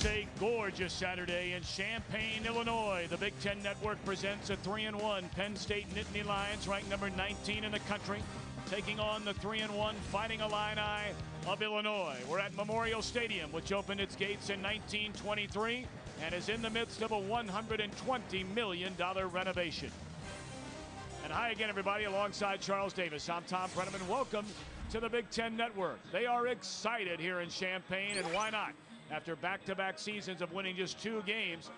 It's a gorgeous Saturday in Champaign, Illinois. The Big Ten Network presents a 3-1 Penn State Nittany Lions, ranked number 19 in the country, taking on the 3-1 Fighting Illini of Illinois. We're at Memorial Stadium, which opened its gates in 1923 and is in the midst of a $120 million renovation. And hi again, everybody, alongside Charles Davis. I'm Tom Brenneman. Welcome to the Big Ten Network. They are excited here in Champaign, and why not? After back-to-back seasons of winning just 2 games,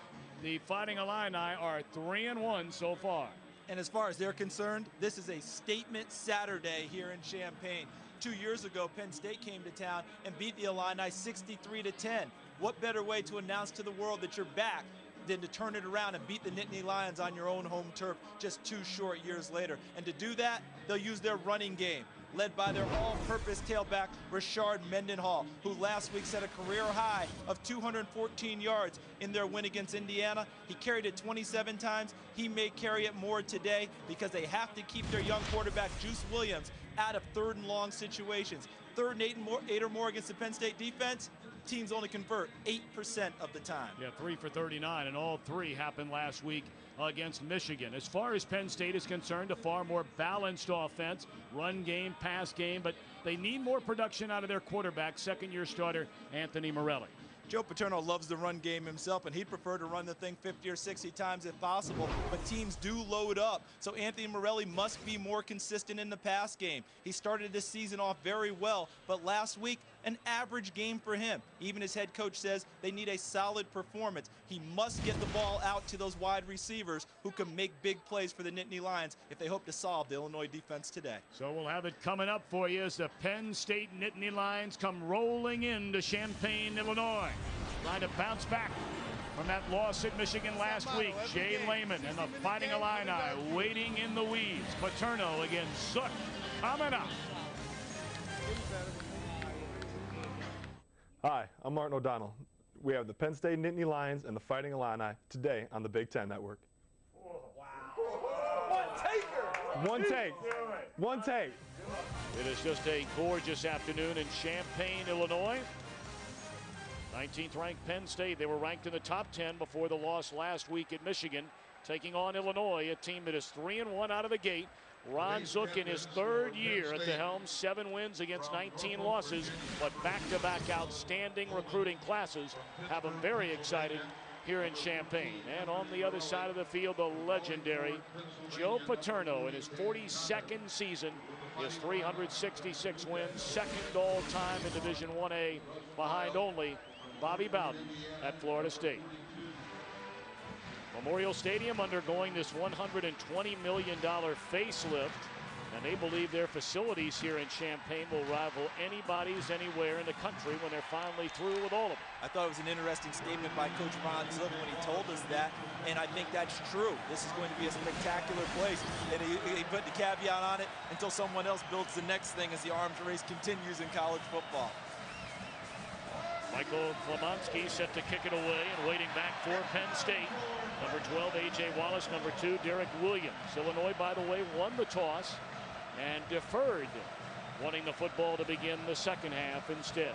the Fighting Illini are 3-1 so far. And as far as they're concerned, this is a statement Saturday here in Champaign. 2 years ago, Penn State came to town and beat the Illini 63-10. What better way to announce to the world that you're back than to turn it around and beat the Nittany Lions on your own home turf just 2 short years later? And to do that, they'll use their running game, led by their all-purpose tailback, Rashard Mendenhall, who last week set a career high of 214 yards in their win against Indiana. He carried it 27 times. He may carry it more today because they have to keep their young quarterback, Juice Williams, out of 3rd and long situations. 3rd and 8 or more against the Penn State defense, teams only convert 8% of the time. Yeah, 3 for 39, and all 3 happened last week against Michigan. As far as Penn State is concerned, a far more balanced offense, run game, pass game, but they need more production out of their quarterback, second-year starter Anthony Morelli. Joe Paterno loves the run game himself, and he'd prefer to run the thing 50 or 60 times if possible, but teams do load up. So Anthony Morelli must be more consistent in the pass game. He started this season off very well, but last week, an average game for him. Even his head coach says they need a solid performance. He must get the ball out to those wide receivers who can make big plays for the Nittany Lions if they hope to solve the Illinois defense today. So we'll have it coming up for you as the Penn State Nittany Lions come rolling into Champaign, Illinois, trying to bounce back from that loss at Michigan last week. Jay Lehman and the Fighting Illini waiting in the weeds. Paterno against Zook coming up. Hi, I'm Martin O'Donnell. We have the Penn State Nittany Lions and the Fighting Illini today on the Big Ten Network. One take. One take. It is just a gorgeous afternoon in Champaign, Illinois. 19th ranked Penn State. They were ranked in the top 10 before the loss last week at Michigan, taking on Illinois, a team that is 3-1 out of the gate. Ron Zook in his 3rd year at the helm, 7 wins against 19 losses, but back-to-back outstanding recruiting classes have them very excited here in Champaign. And on the other side of the field, the legendary Joe Paterno in his 42nd season, his 366 wins, 2nd all-time in Division 1A, behind only Bobby Bowden at Florida State. Memorial Stadium undergoing this $120 million facelift, and they believe their facilities here in Champaign will rival anybody's anywhere in the country when they're finally through with all of it. I thought it was an interesting statement by Coach Ron Zook when he told us that, and I think that's true. This is going to be a spectacular place, and he put the caveat on it until someone else builds the next thing as the arms race continues in college football. Michael Klemonski set to kick it away and waiting back for Penn State. Number 12, A.J. Wallace. Number 2, Derek Williams. Illinois, by the way, won the toss and deferred, wanting the football to begin the second half instead.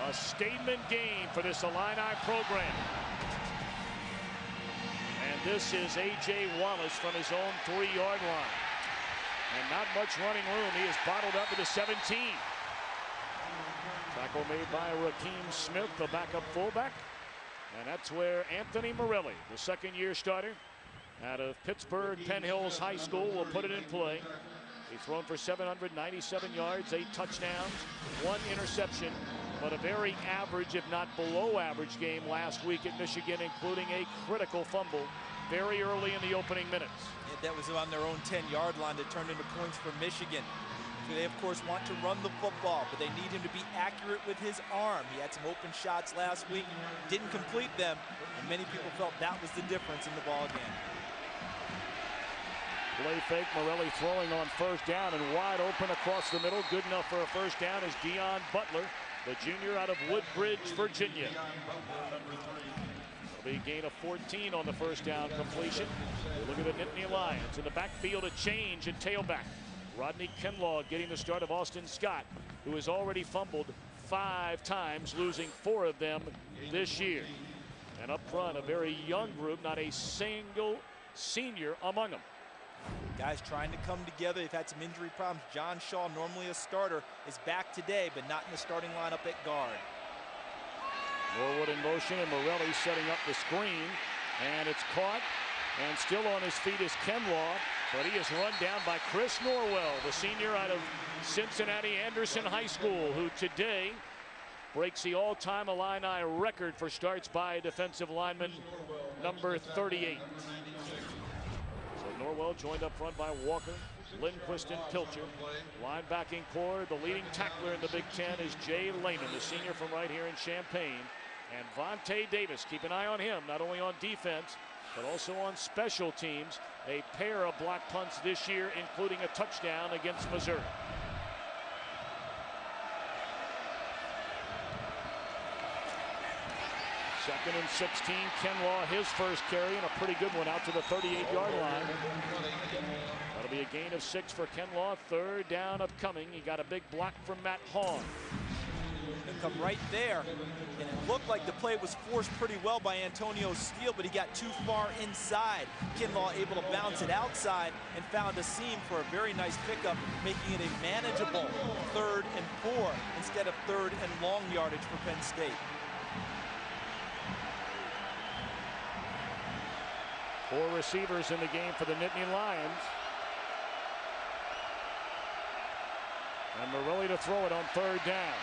A statement game for this Illini program. And this is A.J. Wallace from his own 3-yard line. And not much running room. He is bottled up to the 17. Tackle made by Rakeem Smith, the backup fullback. And that's where Anthony Morelli, the 2nd-year starter out of Pittsburgh Penn Hills High School, will put it in play. He's thrown for 797 yards, 8 touchdowns, 1 interception, but a very average, if not below average game last week at Michigan, including a critical fumble very early in the opening minutes. That was on their own 10-yard line that turned into points for Michigan. They, of course, want to run the football, but they need him to be accurate with his arm. He had some open shots last week, didn't complete them, and many people felt that was the difference in the ball game. Play fake, Morelli throwing on 1st down and wide open across the middle. Good enough for a 1st down is Dion Butler, the junior out of Woodbridge, Virginia. It'll be a gain of 14 on the 1st down completion. Look at the Nittany Lions in the backfield, a change at tailback. Rodney Kinlaw getting the start of Austin Scott, who has already fumbled 5 times, losing 4 of them this year. And up front, a very young group, not a single senior among them. Guys trying to come together. They've had some injury problems. John Shaw, normally a starter, is back today, but not in the starting lineup at guard. Norwood in motion, and Morelli setting up the screen. And it's caught. And still on his feet is Kenlaw, but he is run down by Chris Norwell, the senior out of Cincinnati Anderson High School, who today breaks the all-time Illini record for starts by a defensive lineman, number 38. So Norwell joined up front by Walker, Lindquist, and Pilcher. Linebacking core, the leading tackler in the Big Ten is Jay Lehman, the senior from right here in Champaign. And Vontae Davis, keep an eye on him, not only on defense, but also on special teams. A pair of block punts this year, including a touchdown against Missouri. Second and 16, Kenlaw, his first carry, and a pretty good one out to the 38-yard line. That'll be a gain of 6 for Kenlaw. Third down upcoming. He got a big block from Matt Hahn. They come right there, and it looked like the play was forced pretty well by Antonio Steele, but he got too far inside. Kinlaw able to bounce it outside and found a seam for a very nice pickup, making it a manageable 3rd and 4 instead of 3rd and long yardage for Penn State. 4 receivers in the game for the Nittany Lions. And Morelli to throw it on 3rd down.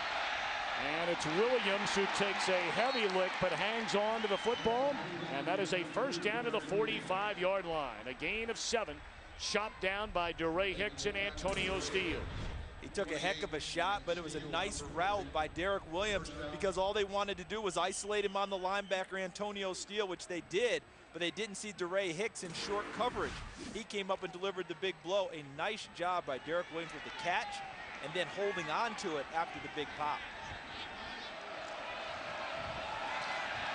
And it's Williams who takes a heavy lick but hangs on to the football. And that is a first down to the 45-yard line. A gain of 7, shot down by DeRay Hicks and Antonio Steele. He took a heck of a shot, but it was a nice route by Derek Williams because all they wanted to do was isolate him on the linebacker Antonio Steele, which they did, but they didn't see DeRay Hicks in short coverage. He came up and delivered the big blow. A nice job by Derek Williams with the catch and then holding on to it after the big pop.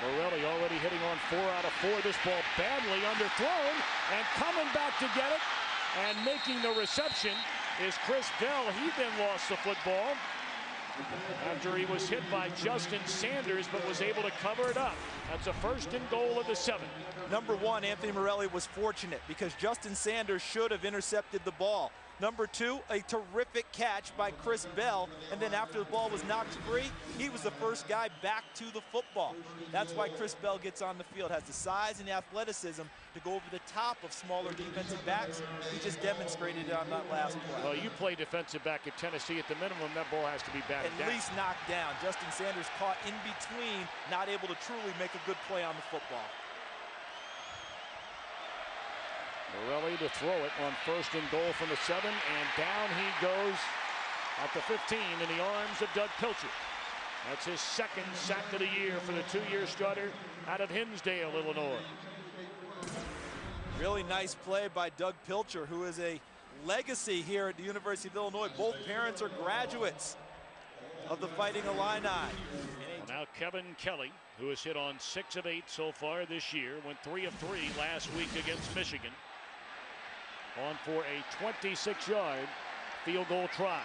Morelli already hitting on 4 out of 4. This ball badly underthrown, and coming back to get it and making the reception is Chris Bell. He then lost the football after he was hit by Justin Sanders, but was able to cover it up. That's a 1st and goal of the 7. Number 1, Anthony Morelli was fortunate because Justin Sanders should have intercepted the ball. Number 2, a terrific catch by Chris Bell, and then after the ball was knocked free, he was the first guy back to the football. That's why Chris Bell gets on the field, has the size and the athleticism to go over the top of smaller defensive backs. He just demonstrated it on that last play. Well, you play defensive back at Tennessee. At the minimum, that ball has to be batted down. At least knocked down. Justin Sanders caught in between, not able to truly make a good play on the football. Morelli to throw it on 1st and goal from the 7, and down he goes at the 15 in the arms of Doug Pilcher. That's his 2nd sack of the year for the 2-year starter out of Hinsdale, Illinois. Really nice play by Doug Pilcher, who is a legacy here at the University of Illinois. Both parents are graduates of the Fighting Illini. Well, now Kevin Kelly, who has hit on 6 of 8 so far this year, went 3 of 3 last week against Michigan. On for a 26-yard field goal try.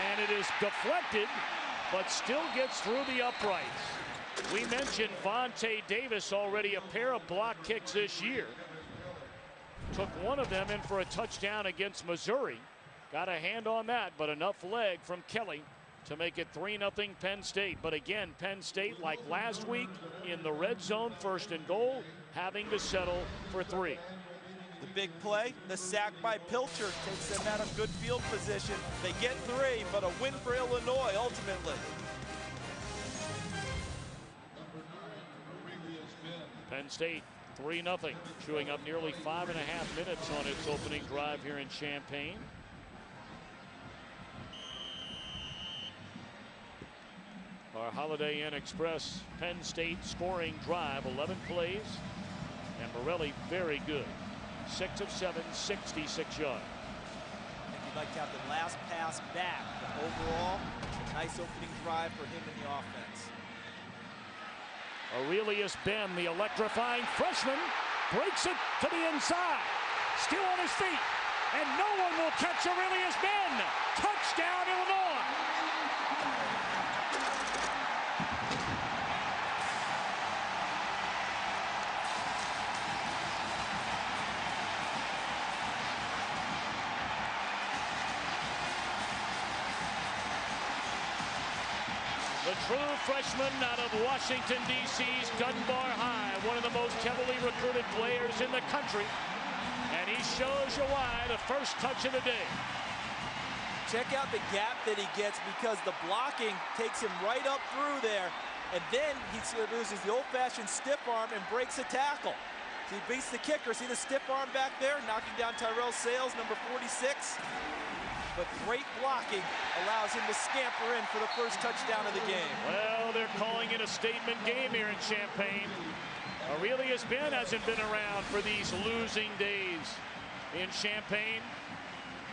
And it is deflected, but still gets through the uprights. We mentioned Vontae Davis, already a pair of block kicks this year. Took one of them in for a touchdown against Missouri. Got a hand on that, but enough leg from Kelly to make it 3-0 Penn State. But again, Penn State, like last week, in the red zone, 1st and goal, having to settle for 3. The big play, the sack by Pilcher, takes them out of good field position. They get 3, but a win for Illinois ultimately. Penn State 3-0, chewing up nearly 5.5 minutes on its opening drive here in Champaign. Our Holiday Inn Express Penn State scoring drive, 11 plays, and Morelli very good. 6 of 7, 66 yards. I think you'd like to have the last pass back, but overall, a nice opening drive for him in the offense. Aurelius Ben, the electrifying freshman, breaks it to the inside. Still on his feet. and no one will catch Aurelius Ben. Touchdown, Illinois. The true freshman out of Washington, D.C.'s Dunbar High, one of the most heavily recruited players in the country. And he shows you why, the first touch of the day. Check out the gap that he gets because the blocking takes him right up through there. And then he uses the old-fashioned stiff arm and breaks a tackle. So he beats the kicker. See the stiff arm back there, knocking down Tyrell Sales, number 46. But great blocking allows him to scamper in for the first touchdown of the game. Well, they're calling it a statement game here in Champaign. Aurelius Ben hasn't been around for these losing days in Champaign.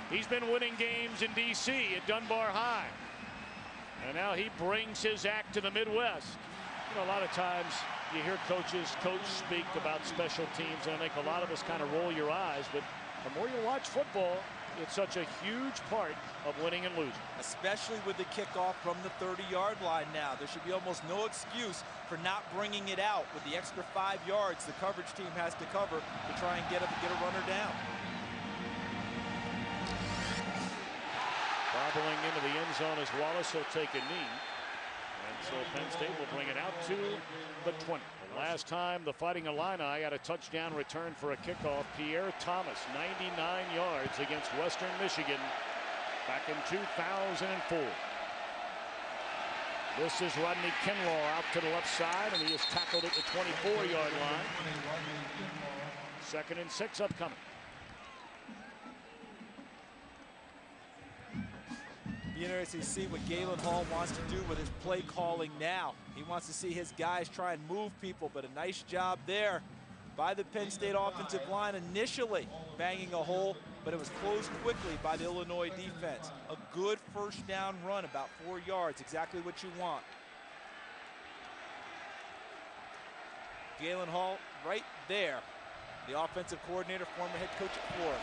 He's been winning games in D.C. at Dunbar High. And now he brings his act to the Midwest. You know, a lot of times you hear coaches speak about special teams, and I think a lot of us kind of roll your eyes. But the more you watch football, it's such a huge part of winning and losing. Especially with the kickoff from the 30-yard line now. There should be almost no excuse for not bringing it out. With the extra 5 yards the coverage team has to cover to try and get a runner down. Bobbling into the end zone as Wallace will take a knee. And so Penn State will bring it out to the 20. The last time the Fighting Illini had a touchdown return for a kickoff, Pierre Thomas, 99 yards against Western Michigan back in 2004. This is Rodney Kinlaw out to the left side, and he is tackled at the 24-yard line. 2nd and 6 upcoming. Be interesting to see what Galen Hall wants to do with his play calling now. He wants to see his guys try and move people, but a nice job there by the Penn State offensive line initially banging a hole, but it was closed quickly by the Illinois defense. A good first down run, about 4 yards, exactly what you want. Galen Hall right there, the offensive coordinator, former head coach at Florida.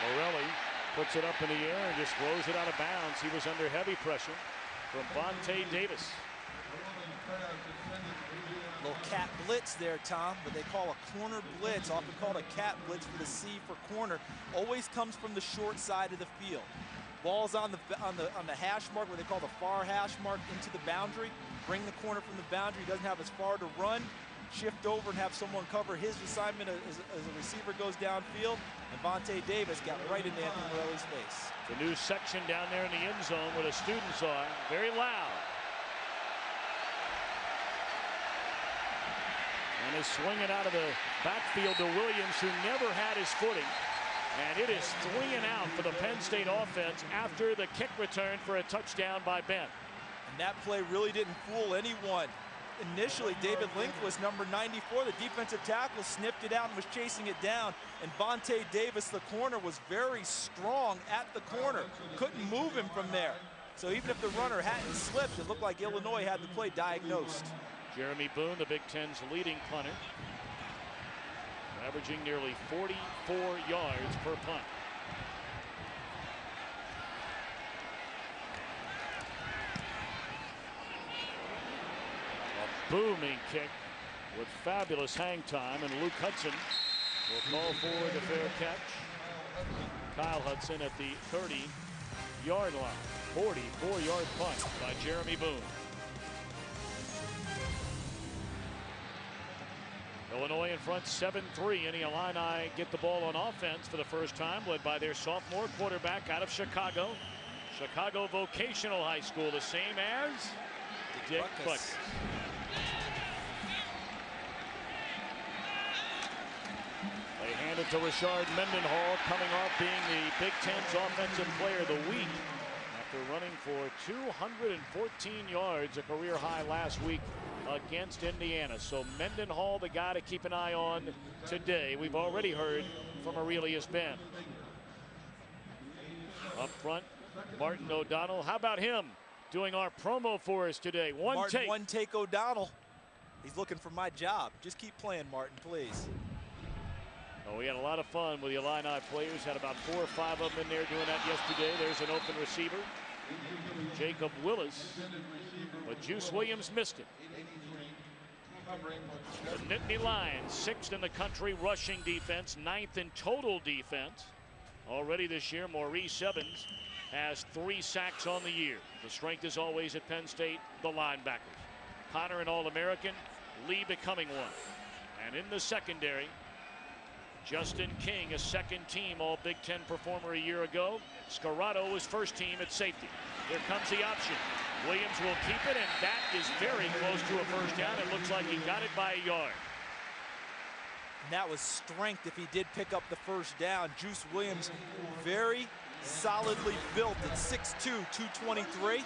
Morelli puts it up in the air and just throws it out of bounds. He was under heavy pressure from Vontae Davis. Little cat blitz there, Tom, but they call a corner blitz, often called a cat blitz for the C for corner. Always comes from the short side of the field. Ball's on the hash mark, what they call the far hash mark, into the boundary. Bring the corner from the boundary. He doesn't have as far to run. Shift over and have someone cover his assignment as a receiver goes downfield. And Vontae Davis got right into Anthony Morelli's face. The new section down there in the end zone where the students are, very loud. And is swinging out of the backfield to Williams, who never had his footing. And it is 3 and out for the Penn State offense after the kick return for a touchdown by Ben. And that play really didn't fool anyone. Initially, David Lindquist, number 94, the defensive tackle, sniffed it out and was chasing it down. And Vontae Davis, the corner, was very strong at the corner. Couldn't move him from there. So even if the runner hadn't slipped, it looked like Illinois had the play diagnosed. Jeremy Boone, the Big Ten's leading punter, averaging nearly 44 yards per punt. Booming kick with fabulous hang time, and Luke Hudson will call for the fair catch. Kyle Hudson at the 30-yard line. 44-yard punt by Jeremy Boone. Illinois in front 7-3, and the Illini get the ball on offense for the first time, led by their sophomore quarterback out of Chicago. Chicago Vocational High School, the same as Dick Butkus. They hand it to Rashard Mendenhall, coming off being the Big Ten's Offensive Player of the Week after running for 214 yards, a career high last week against Indiana. So Mendenhall, the guy to keep an eye on today. We've already heard from Aurelius Ben. Up front, Martin O'Donnell. How about him doing our promo for us today? One take O'Donnell. He's looking for my job. Just keep playing, Martin, please. Oh, we had a lot of fun with the Illini players. Had about 4 or 5 of them in there doing that yesterday. There's an open receiver, Jacob Willis, but Juice Williams missed it. The Nittany Lions, 6th in the country rushing defense, 9th in total defense. Already this year, Maurice Evans has 3 sacks on the year. The strength is always at Penn State, the linebackers. Connor, an All-American, Lee becoming one. And in the secondary, Justin King, a second-team All-Big Ten performer a year ago. Scarrato was first team at safety. Here comes the option. Williams will keep it, and that is very close to a first down. It looks like he got it by a yard. And that was strength if he did pick up the first down. Juice Williams, very solidly built at 6'2", 223.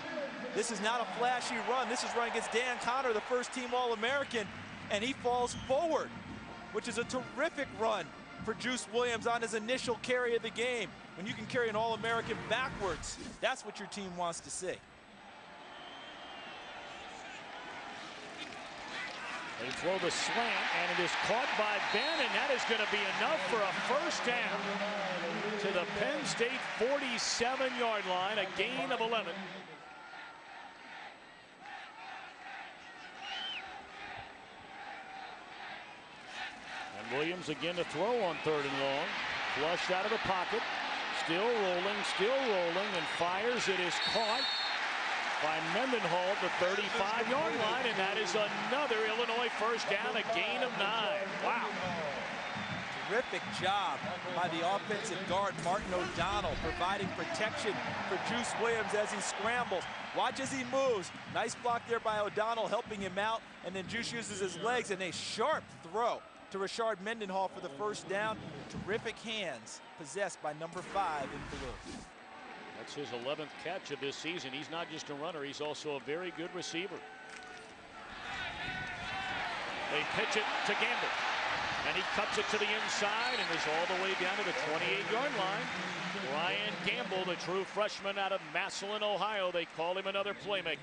This is not a flashy run. This is running against Dan Connor, the first-team All-American, and he falls forward, which is a terrific run for Juice Williams on his initial carry of the game. When you can carry an All-American backwards, that's what your team wants to see. They throw the slant, and it is caught by Ben, and that is going to be enough for a first down to the Penn State 47-yard line, a gain of 11. And Williams again to throw on 3rd and long. Flushed out of the pocket. Still rolling, and fires. It is caught by Mendenhall at the 35-yard line, and that is another Illinois first down, a gain of 9. Wow. Terrific job by the offensive guard, Martin O'Donnell, providing protection for Juice Williams as he scrambles. Watch as he moves. Nice block there by O'Donnell, helping him out, and then Juice uses his legs, and a sharp throw to Rashard Mendenhall for the first down. Terrific hands possessed by number 5 in blue. That's his 11th catch of this season. He's not just a runner, he's also a very good receiver. They pitch it to Gamble, and he cuts it to the inside and is all the way down to the 28-yard line. Ryan Gamble, the true freshman out of Massillon, Ohio. They call him another playmaker.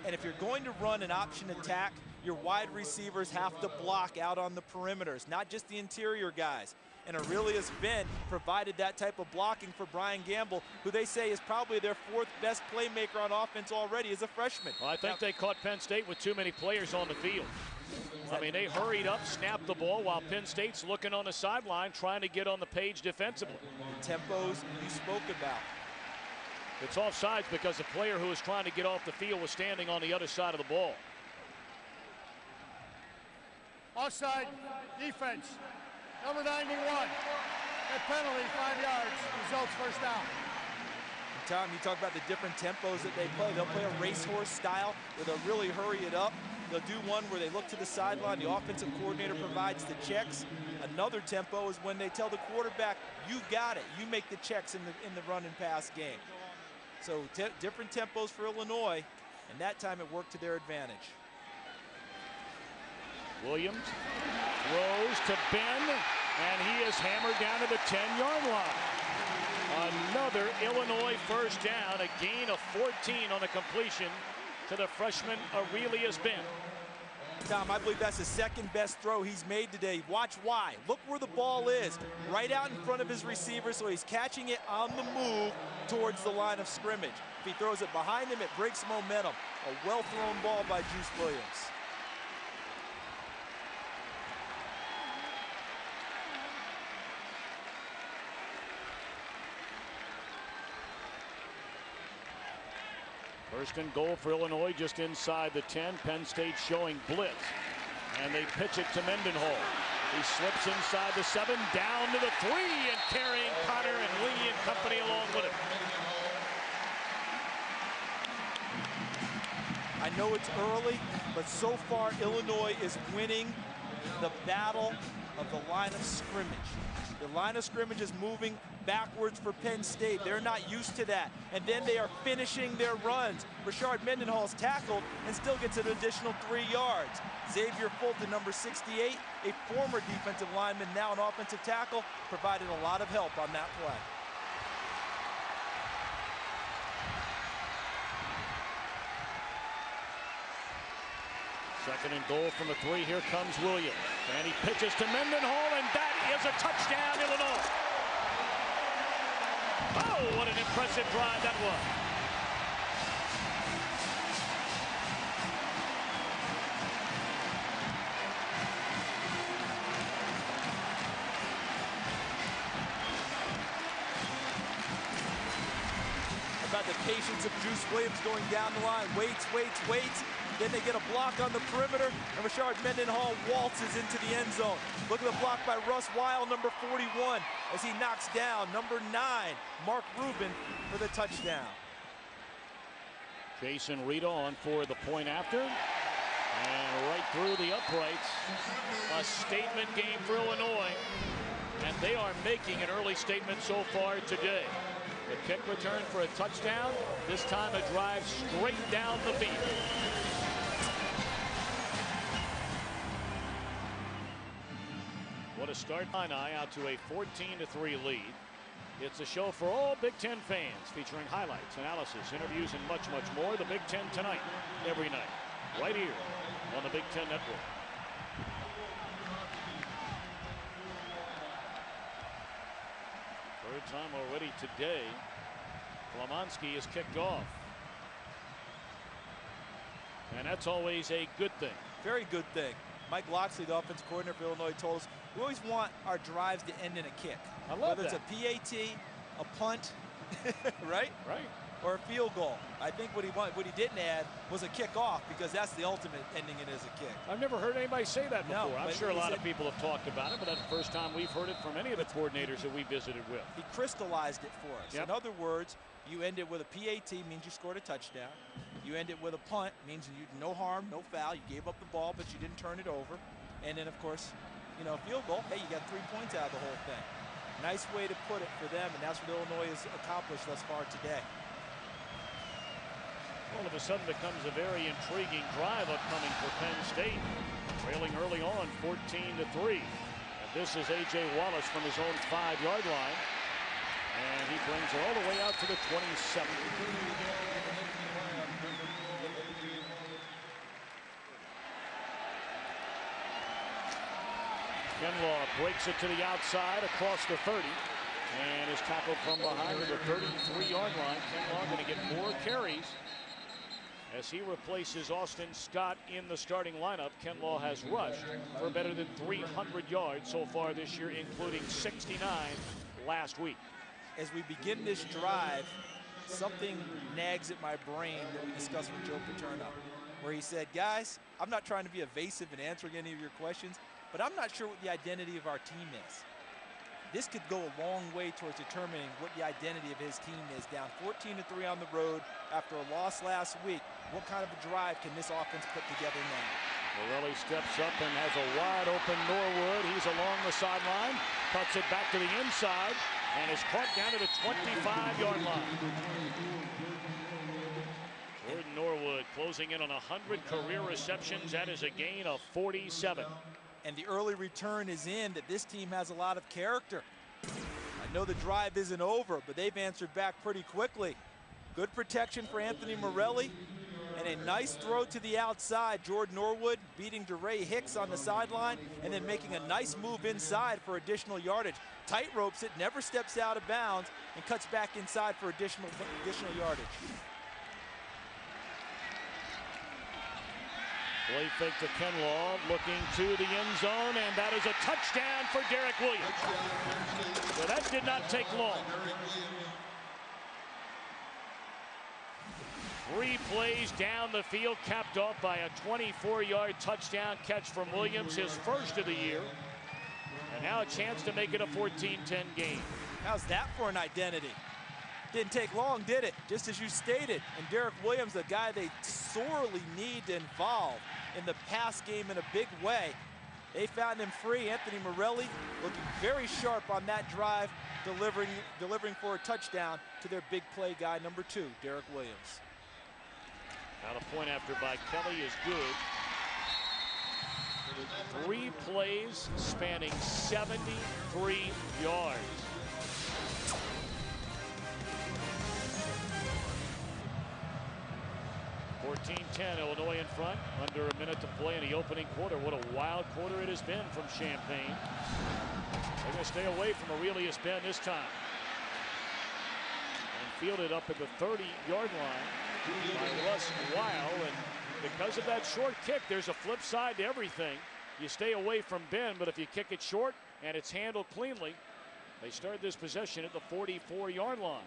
And if you're going to run an option attack, your wide receivers have to block out on the perimeters, not just the interior guys. And Aurelius Ben provided that type of blocking for Brian Gamble, who they say is probably their 4th best playmaker on offense already as a freshman. Well, I think they caught Penn State with too many players on the field. I mean, they hurried up, snapped the ball, while Penn State's looking on the sideline trying to get on the page defensively. The tempos you spoke about. It's offsides because the player who was trying to get off the field was standing on the other side of the ball. Offside defense. Number 91. That penalty, 5 yards, results first down. And Tom, you talk about the different tempos that they play. They'll play a racehorse style where they'll really hurry it up. They'll do one where they look to the sideline. The offensive coordinator provides the checks. Another tempo is when they tell the quarterback, you got it. You make the checks in the run and pass game. So different tempos for Illinois, and that time it worked to their advantage. Williams throws to Ben, and he is hammered down to the 10-yard line. Another Illinois first down, a gain of 14 on the completion to the freshman Aurelius Ben. Tom, I believe that's the 2nd best throw he's made today. Watch why. Look where the ball is, right out in front of his receiver, so he's catching it on the move towards the line of scrimmage. If he throws it behind him, it breaks momentum. A well-thrown ball by Juice Williams. First and goal for Illinois just inside the 10. Penn State showing blitz. And they pitch it to Mendenhall. He slips inside the 7, down to the 3, and carrying Connor and Lee and company along with him. I know it's early, but so far Illinois is winning the battle of the line of scrimmage. The line of scrimmage is moving backwards for Penn State. They're not used to that. And then they are finishing their runs. Rashard Mendenhall's tackled and still gets an additional 3 yards. Xavier Fulton, number 68, a former defensive lineman, now an offensive tackle, provided a lot of help on that play. Second and goal from the 3. Here comes Williams. And he pitches to Mendenhall, and that is a touchdown, Illinois. Oh, what an impressive drive that was. About the patience of Juice Williams going down the line. Waits. Then they get a block on the perimeter, and Rashard Mendenhall waltzes into the end zone. Look at the block by Russ Weil, number 41, as he knocks down number 9, Mark Rubin, for the touchdown. Jason Rita on for the point after. And right through the uprights. A statement game for Illinois. And they are making an early statement so far today. The kick return for a touchdown. This time a drive straight down the field. What a start. Illini out to a 14-3 lead. It's a show for all Big Ten fans, featuring highlights, analysis, interviews, and much, much more. The Big Ten tonight, every night, right here on the Big Ten Network. Third time already today. Klomanski is kicked off. And that's always a good thing. Very good thing. Mike Locksley, the offensive coordinator for Illinois, told us we always want our drives to end in a kick. I love Whether that. it's a PAT, a punt, right? Right. Or a field goal. I think what he didn't add was a kickoff, because that's the ultimate ending it as a kick. I've never heard anybody say that before. No, I'm sure a lot of people have talked about it, but that's the first time we've heard it from any of the coordinators that we visited with. He crystallized it for us. Yep. In other words, you end it with a PAT, means you scored a touchdown. You end it with a punt, means you no harm, no foul. You gave up the ball, but you didn't turn it over. And then, of course, you know, field goal, hey, you got 3 points out of the whole thing. Nice way to put it for them, and that's what Illinois has accomplished thus far today. All of a sudden becomes a very intriguing drive upcoming for Penn State. Trailing early on, 14-3. And this is A.J. Wallace from his own 5-yard line. And he brings it all the way out to the 27. Kenlaw breaks it to the outside across the 30 and is tackled from behind the 33-yard line. Kenlaw going to get more carries as he replaces Austin Scott in the starting lineup. Kenlaw has rushed for better than 300 yards so far this year, including 69 last week. As we begin this drive, something nags at my brain that we discussed with Joe Paterno, where he said, guys, I'm not trying to be evasive in answering any of your questions, but I'm not sure what the identity of our team is. This could go a long way towards determining what the identity of his team is. Down 14-3 on the road after a loss last week. What kind of a drive can this offense put together now? Morelli steps up and has a wide open Norwood. He's along the sideline, cuts it back to the inside, and is caught down to the 25-yard line. Jordan Norwood closing in on 100 career receptions. That is a gain of 47. And the early return is in that this team has a lot of character. I know the drive isn't over, but they've answered back pretty quickly. Good protection for Anthony Morelli, and a nice throw to the outside. Jordan Norwood beating DeRay Hicks on the sideline, and then making a nice move inside for additional yardage. Tight ropes it, never steps out of bounds, and cuts back inside for additional yardage. Play fake to Kenlaw, looking to the end zone, and that is a touchdown for Derek Williams. So that did not take long. 3 plays down the field, capped off by a 24-yard touchdown catch from Williams, his first of the year. And now a chance to make it a 14-10 game. How's that for an identity? Didn't take long, did it? Just as you stated. And Derek Williams, the guy they sorely need to involve in the pass game in a big way. They found him free. Anthony Morelli looking very sharp on that drive, delivering for a touchdown to their big play guy, number 2, Derek Williams. Now the point after by Kelly is good. 3 plays spanning 73 yards. 15-10, Illinois in front. Under a minute to play in the opening quarter. What a wild quarter it has been from Champaign. They're going to stay away from Aurelius Ben this time. And fielded up at the 30-yard line by Russ Weil. And because of that short kick, there's a flip side to everything. You stay away from Ben, but if you kick it short and it's handled cleanly, they start this possession at the 44-yard line.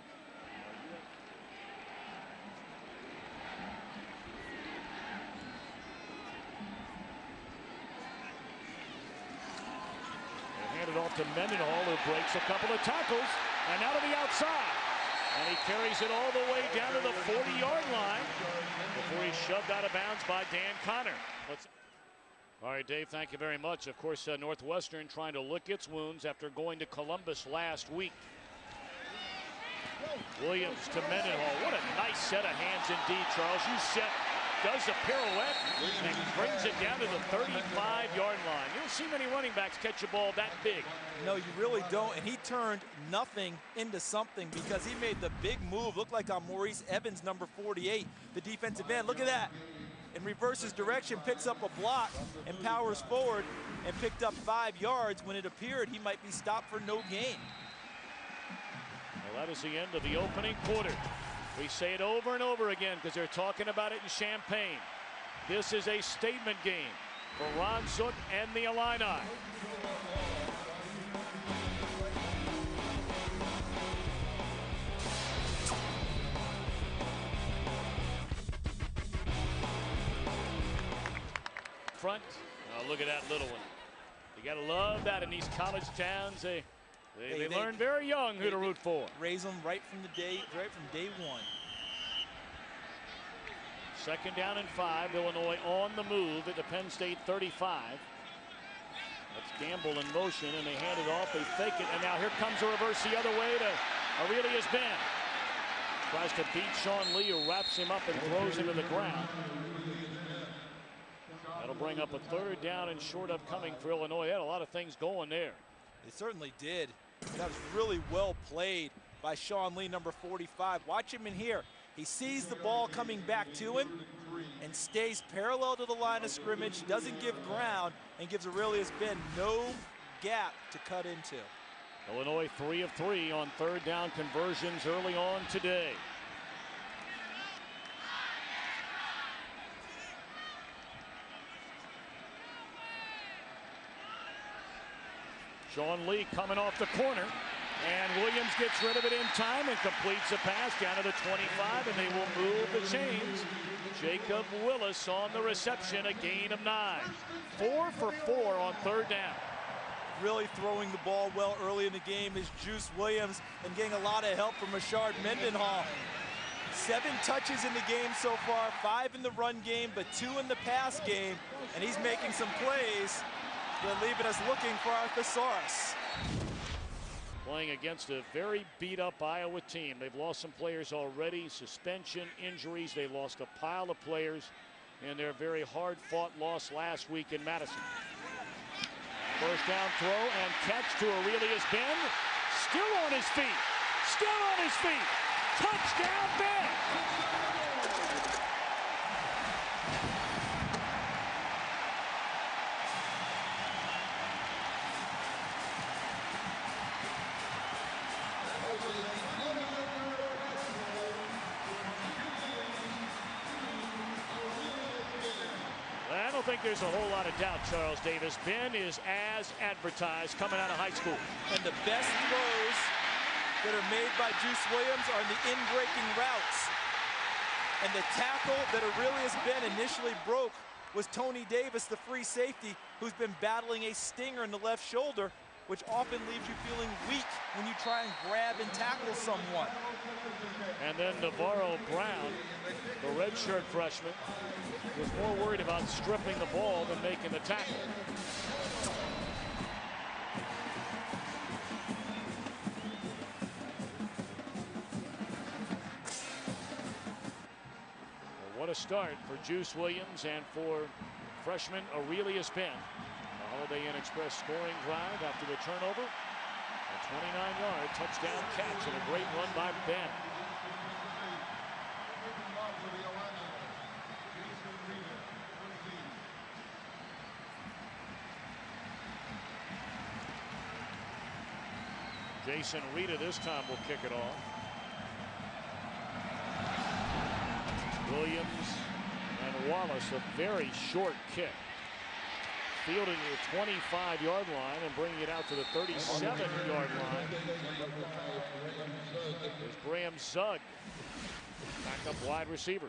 Handed off to Mendenhall, who breaks a couple of tackles, and now to the outside. And he carries it all the way down to the 40-yard line before he's shoved out of bounds by Dan Connor. All right, Dave, thank you very much. Of course, Northwestern trying to lick its wounds after going to Columbus last week. Williams to Mendenhall. What a nice set of hands indeed, Charles. You set, does a pirouette and brings it down to the 35-yard line. You don't see many running backs catch a ball that big. No, you really don't. And he turned nothing into something because he made the big move. Looked like on Maurice Evans, number 48, the defensive end. Look at that. And reverses direction, picks up a block, and powers forward and picked up 5 yards when it appeared he might be stopped for no gain. Well, that is the end of the opening quarter. We say it over and over again because they're talking about it in Champaign. This is a statement game for Ron Zook and the Illini. Front. Oh, look at that little one. You got to love that in these college towns. They learn very young who to root for. Raise them right from day one. 2nd down and 5. Illinois on the move at the Penn State 35. That's Gamble in motion, and they hand it off. They fake it, and now here comes a reverse the other way to Aurelius Ben. Tries to beat Sean Lee, who wraps him up and throws him to the ground. That'll bring up a 3rd down and short upcoming for Illinois. They had a lot of things going there. They certainly did. That was really well played by Sean Lee, number 45. Watch him in here. He sees the ball coming back to him and stays parallel to the line of scrimmage, doesn't give ground, and gives Aurelius Ben no gap to cut into. Illinois 3 of 3 on 3rd down conversions early on today. Sean Lee coming off the corner, and Williams gets rid of it in time and completes a pass down to the 25, and they will move the chains. Jacob Willis on the reception, a gain of 9. 4 for 4 on 3rd down. Really throwing the ball well early in the game is Juice Williams and getting a lot of help from Rashard Mendenhall. 7 touches in the game so far, 5 in the run game, but 2 in the pass game, and he's making some plays. They're leaving us looking for our thesaurus. Playing against a very beat-up Iowa team. They've lost some players already, suspension, injuries. They lost a pile of players in their very hard-fought loss last week in Madison. 1st down throw and catch to Aurelius Ben. Still on his feet. Still on his feet. Touchdown, Ben! I don't think there's a whole lot of doubt, Charles Davis. Ben is as advertised coming out of high school. And the best throws that are made by Juice Williams are the in-breaking routes. And the tackle that Aurelius Ben initially broke was Tony Davis, the free safety, who's been battling a stinger in the left shoulder, which often leaves you feeling weak when you try and grab and tackle someone. And then Navarro Brown, the redshirt freshman, was more worried about stripping the ball than making the tackle. Well, what a start for Juice Williams and for freshman Aurelius Ben. The Holiday Inn Express scoring drive after the turnover. A 29-yard touchdown catch and a great run by Ben. Jason Rita this time will kick it off. Williams and Wallace, a very short kick. Fielded at the 25-yard line and bringing it out to the 37-yard line. There's Graham Zug, backup wide receiver.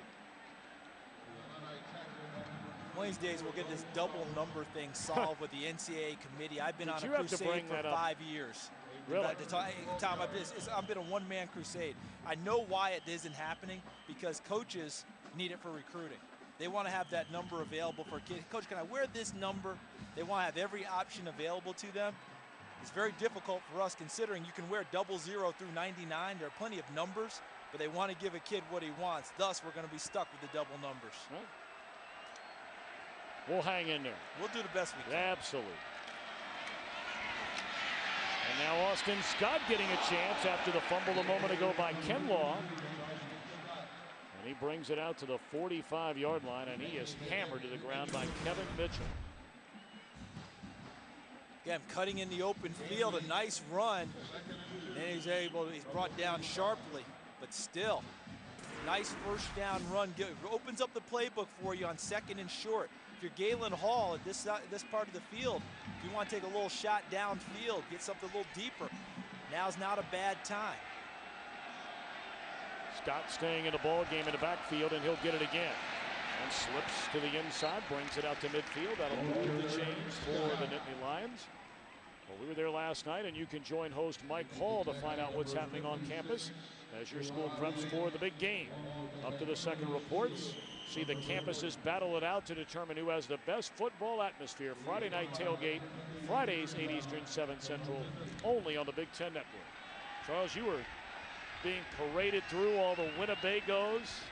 One of these days we'll get this double number thing solved with the NCAA committee. I've been on a you have to crusade bring for that up? 5 years. Really? Tom, I've been a one-man crusade. I know why it isn't happening, because coaches need it for recruiting. They want to have that number available for kids. Coach, can I wear this number? They want to have every option available to them. It's very difficult for us, considering you can wear 00 through 99. There are plenty of numbers, but they want to give a kid what he wants. Thus, we're going to be stuck with the double numbers. Well, we'll hang in there. We'll do the best we can. Absolutely. And now Austin Scott getting a chance after the fumble a moment ago by Kenlaw. And he brings it out to the 45-yard line, and he is hammered to the ground by Kevin Mitchell. Again, cutting in the open field, a nice run. And he's brought down sharply, but still, nice first down run. Opens up the playbook for you on 2nd and short. If you're Galen Hall at this part of the field, if you want to take a little shot downfield, get something a little deeper, now's not a bad time. Scott staying in the ball game in the backfield, and he'll get it again. And slips to the inside, brings it out to midfield. That'll move the chains for the Nittany Lions. Well, we were there last night, and you can join host Mike Hall to find out what's happening on campus as your school preps for the big game. Up to the second reports. See the campuses battle it out to determine who has the best football atmosphere. Friday night tailgate, Fridays 8 Eastern, 7 Central, only on the Big Ten Network. Charles, you were being paraded through all the Winnebagos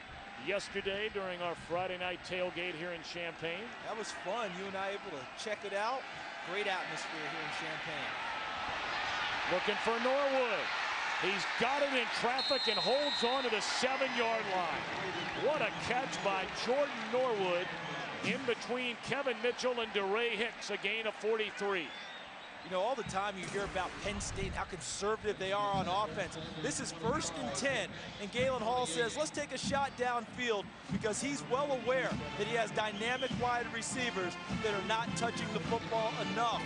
yesterday during our Friday night tailgate here in Champaign. That was fun. You and I able to check it out. Great atmosphere here in Champaign. Looking for Norwood. He's got it in traffic and holds on to the 7-yard line. What a catch by Jordan Norwood in between Kevin Mitchell and DeRay Hicks, a gain of 43. You know, all the time you hear about Penn State, how conservative they are on offense. This is 1st and 10, and Galen Hall says, let's take a shot downfield, because he's well aware that he has dynamic wide receivers that are not touching the football enough.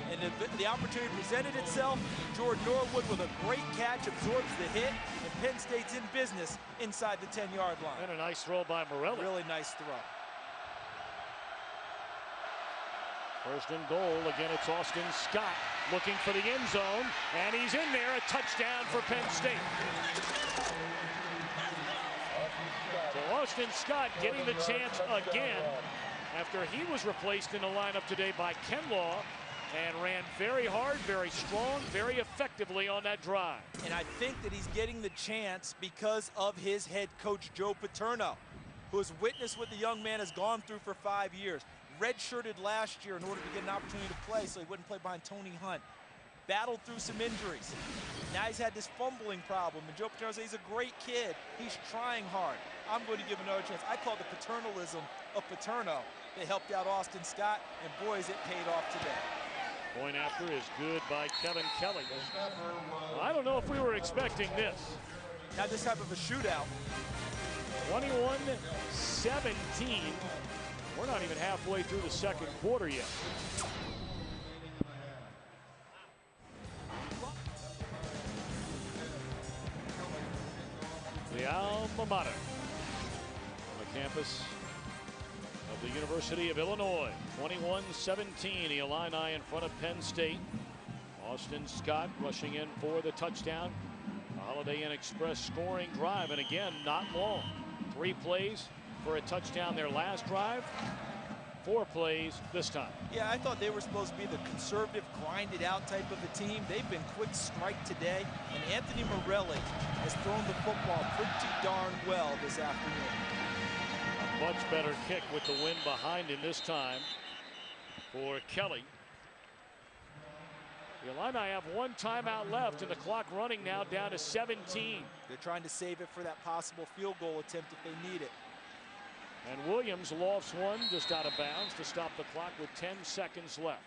And the opportunity presented itself. Jordan Norwood with a great catch, absorbs the hit, and Penn State's in business inside the 10-yard line. And a nice throw by Morelli. Really nice throw. 1st and goal. Again, it's Austin Scott looking for the end zone, and he's in there. A touchdown for Penn State. So Austin Scott getting the chance again after he was replaced in the lineup today by Kenlaw, and ran very hard, very strong, very effectively on that drive. And I think that he's getting the chance because of his head coach, Joe Paterno, who has witnessed what the young man has gone through for 5 years. Redshirted last year in order to get an opportunity to play so he wouldn't play behind Tony Hunt. Battled through some injuries. Now he's had this fumbling problem, and Joe Paterno says he's a great kid. He's trying hard. I'm going to give him another chance. I call it the paternalism of Paterno that helped out Austin Scott, and boy, has it paid off today. Point after is good by Kevin Kelly. I don't know if we were expecting this. Not this type of a shootout. 21-17. We're not even halfway through the second quarter yet. The alma mater on the campus of the University of Illinois. 21-17, the Illini in front of Penn State. Austin Scott rushing in for the touchdown. A Holiday Inn Express scoring drive, and again, not long. 3 plays for a touchdown their last drive. 4 plays this time. Yeah, I thought they were supposed to be the conservative, grinded out type of a team. They've been quick strike today, and Anthony Morelli has thrown the football pretty darn well this afternoon. A much better kick with the wind behind him this time for Kelly. The Illini have 1 timeout left, and the clock running now down to 17. They're trying to save it for that possible field goal attempt if they need it. And Williams lofts one just out of bounds to stop the clock with 10 seconds left.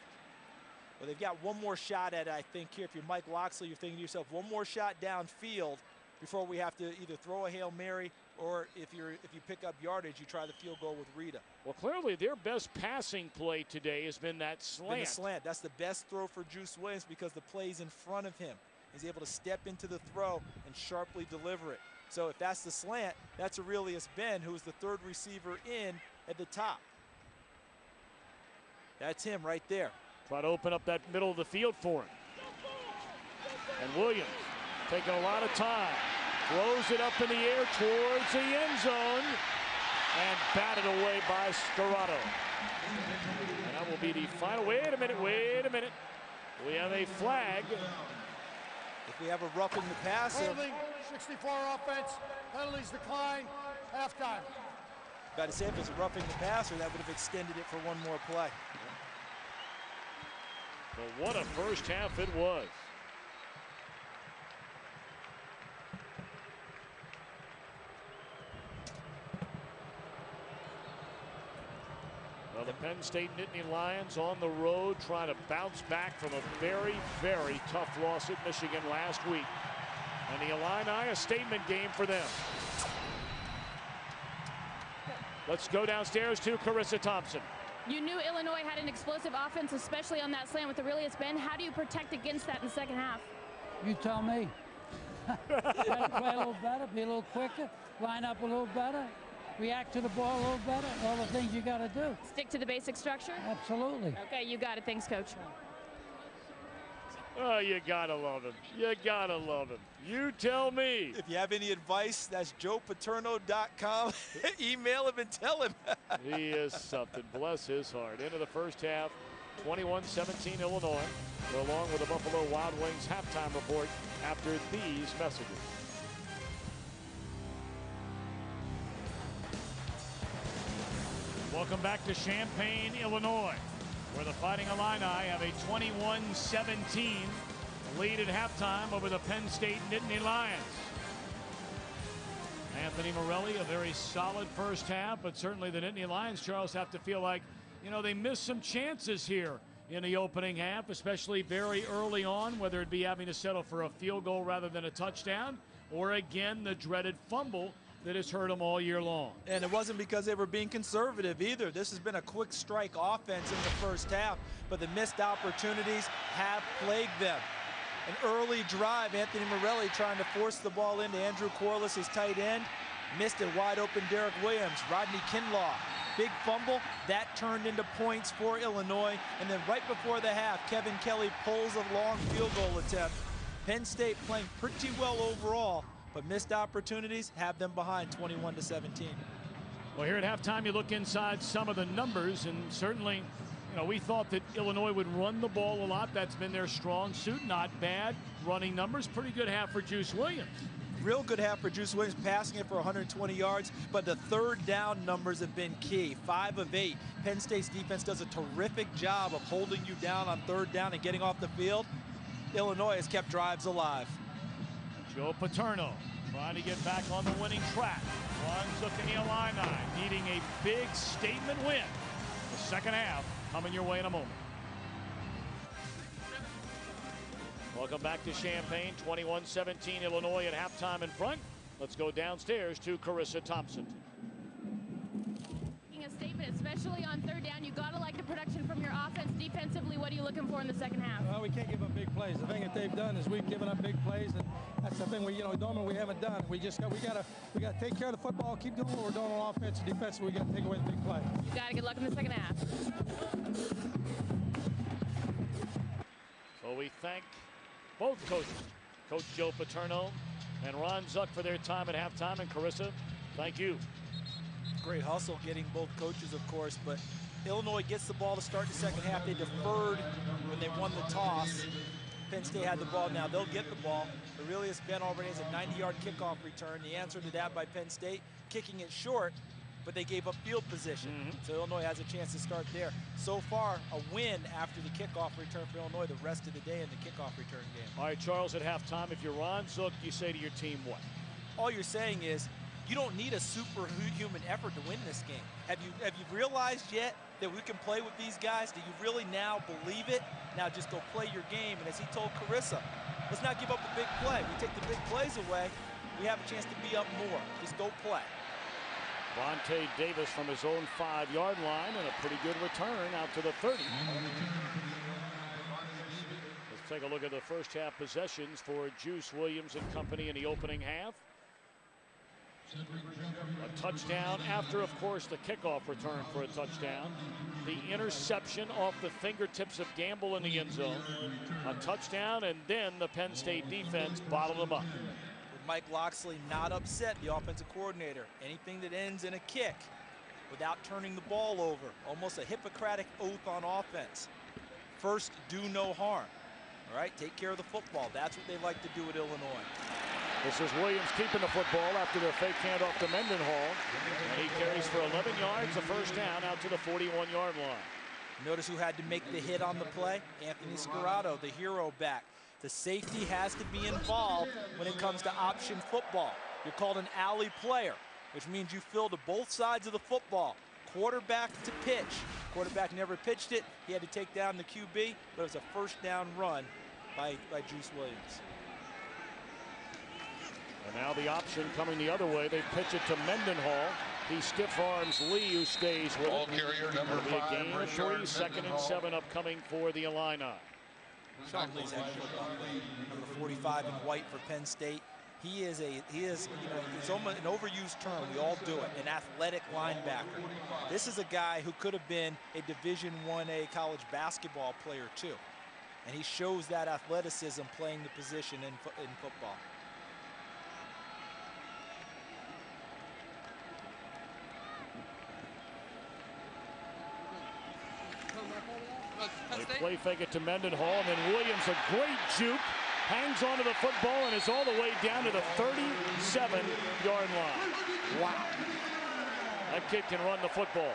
Well, they've got one more shot at it, I think, here. If you're Mike Loxley, you're thinking to yourself, one more shot downfield before we have to either throw a Hail Mary, or if you pick up yardage, you try the field goal with Rita. Well, clearly their best passing play today has been that slant. That's the best throw for Juice Williams because the play's in front of him. He's able to step into the throw and sharply deliver it. So if that's the slant, that's Aurelius Ben, who is the third receiver in at the top. That's him right there. Try to open up that middle of the field for him. And Williams taking a lot of time. Throws it up in the air towards the end zone. And batted away by Scarrato. And that will be the final. Wait a minute. We have a flag. If we have a roughing the passer. Holding, 64 offense. Penalties decline. Halftime. Got to say, if it's a roughing the passer, that would have extended it for one more play. But what a first half it was. Well, the Penn State Nittany Lions on the road trying to bounce back from a very, very tough loss at Michigan last week. And the Illini, a statement game for them. Let's go downstairs to Carissa Thompson. You knew Illinois had an explosive offense, especially on that slant with Aurelius Ben. How do you protect against that in the second half? You tell me. Play a little better, be a little quicker, line up a little better, react to the ball a little better, all the things you got to do. Stick to the basic structure? Absolutely. Okay, you got it. Thanks, Coach. Oh, you gotta love him. You gotta love him. You tell me. If you have any advice, that's joepaterno.com. Email him and tell him. He is something. Bless his heart. Into the first half, 21-17 Illinois. We're along with the Buffalo Wild Wings halftime report after these messages. Welcome back to Champaign, Illinois, where the Fighting Illini have a 21-17 lead at halftime over the Penn State Nittany Lions. Anthony Morelli, a very solid first half, but certainly the Nittany Lions, Charles, have to feel like, you know, they missed some chances here in the opening half, especially very early on, whether it be having to settle for a field goal rather than a touchdown, or again, the dreaded fumble that has hurt them all year long. And it wasn't because they were being conservative either. This has been a quick strike offense in the first half, but the missed opportunities have plagued them. An early drive, Anthony Morelli trying to force the ball into Andrew Corliss, his tight end. Missed it, wide open Derek Williams. Rodney Kinlaw, big fumble. That turned into points for Illinois. And then right before the half, Kevin Kelly pulls a long field goal attempt. Penn State playing pretty well overall, but missed opportunities have them behind 21-17. Well, here at halftime, you look inside some of the numbers, and certainly, you know, we thought that Illinois would run the ball a lot. That's been their strong suit. Not bad running numbers. Pretty good half for Juice Williams. Real good half for Juice Williams, passing it for 120 yards, but the third down numbers have been key. 5 of 8. Penn State's defense does a terrific job of holding you down on third down and getting off the field. Illinois has kept drives alive. Joe Paterno trying to get back on the winning track. Runs looking the Illini, needing a big statement win. The second half coming your way in a moment. Welcome back to Champaign, 21-17 Illinois at halftime in front. Let's go downstairs to Carissa Thompson. Making a statement, especially on third down, you gotta like the production from your offense. Defensively, what are you looking for in the second half? Well, we can't give up big plays. The thing that they've done is we've given up big plays, and that's the thing normally we haven't done. We gotta take care of the football, keep doing what we're doing on offense and defense. We gotta take away the big play. You gotta get luck in the second half. So we thank both coaches, Coach Joe Paterno and Ron Zuck, for their time at halftime. And Carissa, thank you. Great hustle getting both coaches, of course, but Illinois gets the ball to start the second half. They deferred when they won the toss. Penn State had the ball. Now they'll get the ball. Aurelius Ben already has a 90-yard kickoff return. The answer to that by Penn State, kicking it short, but they gave up field position. So Illinois has a chance to start there. So far, a win after the kickoff return for Illinois the rest of the day in the kickoff return game. All right, Charles, at halftime, if you're Ron Zook, you say to your team what? All you're saying is, You don't need a superhuman effort to win this game. Have you realized yet that we can play with these guys? Do you really now believe it? Now just go play your game. And as he told Carissa, let's not give up a big play. We take the big plays away, we have a chance to be up more. Just go play. Vontae Davis from his own 5-yard line, and a pretty good return out to the 30. Let's take a look at the first half possessions for Juice Williams and company in the opening half. A touchdown after, of course, the kickoff return for a touchdown. The interception off the fingertips of Gamble in the end zone. A touchdown, and then the Penn State defense bottled them up. With Mike Loxley not upset, the offensive coordinator, anything that ends in a kick without turning the ball over, almost a Hippocratic oath on offense. First, do no harm. All right, take care of the football. That's what they like to do at Illinois. This is Williams keeping the football after the fake handoff to Mendenhall. And he carries for 11 yards, a first down out to the 41-yard line. Notice who had to make the hit on the play? Anthony Scarrato, the hero back. The safety has to be involved when it comes to option football. You're called an alley player, which means you fill to both sides of the football. Quarterback to pitch. Quarterback never pitched it. He had to take down the QB, but it was a first down run by Juice Williams. And now the option coming the other way. They pitch it to Mendenhall. He stiff arms Lee, who stays with Ball it. carrier number 5. A gain of 3, 2nd and 7 upcoming for the Illini. Sean Lee's had football play. Number 45 in white for Penn State. He is it's almost an overused term. We all do it. An athletic linebacker. This is a guy who could have been a Division I college basketball player too, and he shows that athleticism playing the position in football. They play fake it to Mendenhall, and then Williams, a great juke, hangs onto the football and is all the way down to the 37-yard line. Wow. That kid can run the football.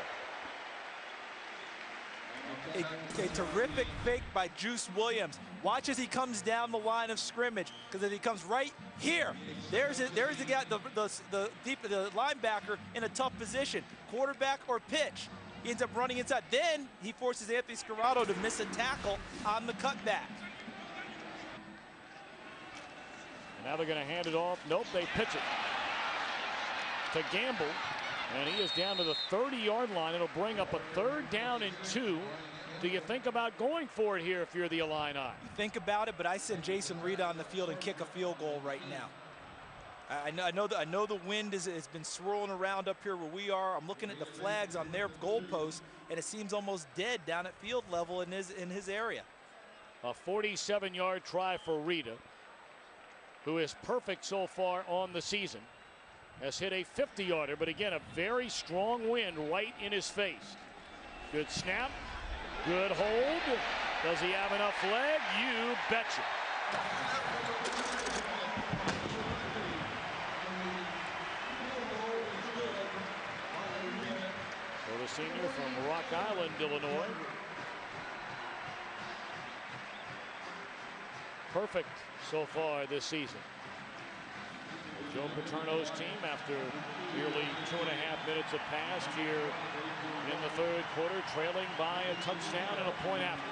A terrific fake by Juice Williams. Watch as he comes down the line of scrimmage, because if he comes right here, there's the guy, the linebacker in a tough position, quarterback or pitch. He ends up running inside. Then he forces Anthony Scarrato to miss a tackle on the cutback. And now they're going to hand it off. Nope, they pitch it to Gamble, and he is down to the 30-yard line. It'll bring up a 3rd down and 2. Do you think about going for it here if you're the Illini? Think about it, but I send Jason Reed on the field and kick a field goal right now. I know the wind has been swirling around up here where we are. I'm looking at the flags on their goalpost, and it seems almost dead down at field level in his area. A 47-yard try for Rita, who is perfect so far on the season. Has hit a 50-yarder, but again, a very strong wind right in his face. Good snap, good hold. Does he have enough leg? You betcha. So the senior from Rock Island, Illinois. Perfect so far this season. Joe Paterno's team, after nearly 2.5 minutes have passed here in the 3rd quarter, trailing by a touchdown and a point after.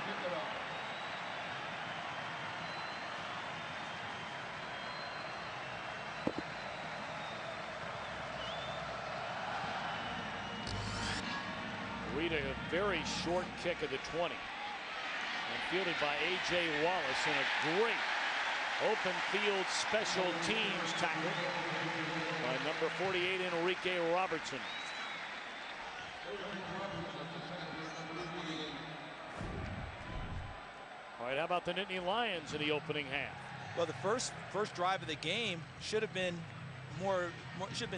Rita, a very short kick at the 20. And fielded by A.J. Wallace in a great open field special teams tackle by number 48, Enrique Robertson. All right, how about the Nittany Lions in the opening half? Well, the first drive of the game should have been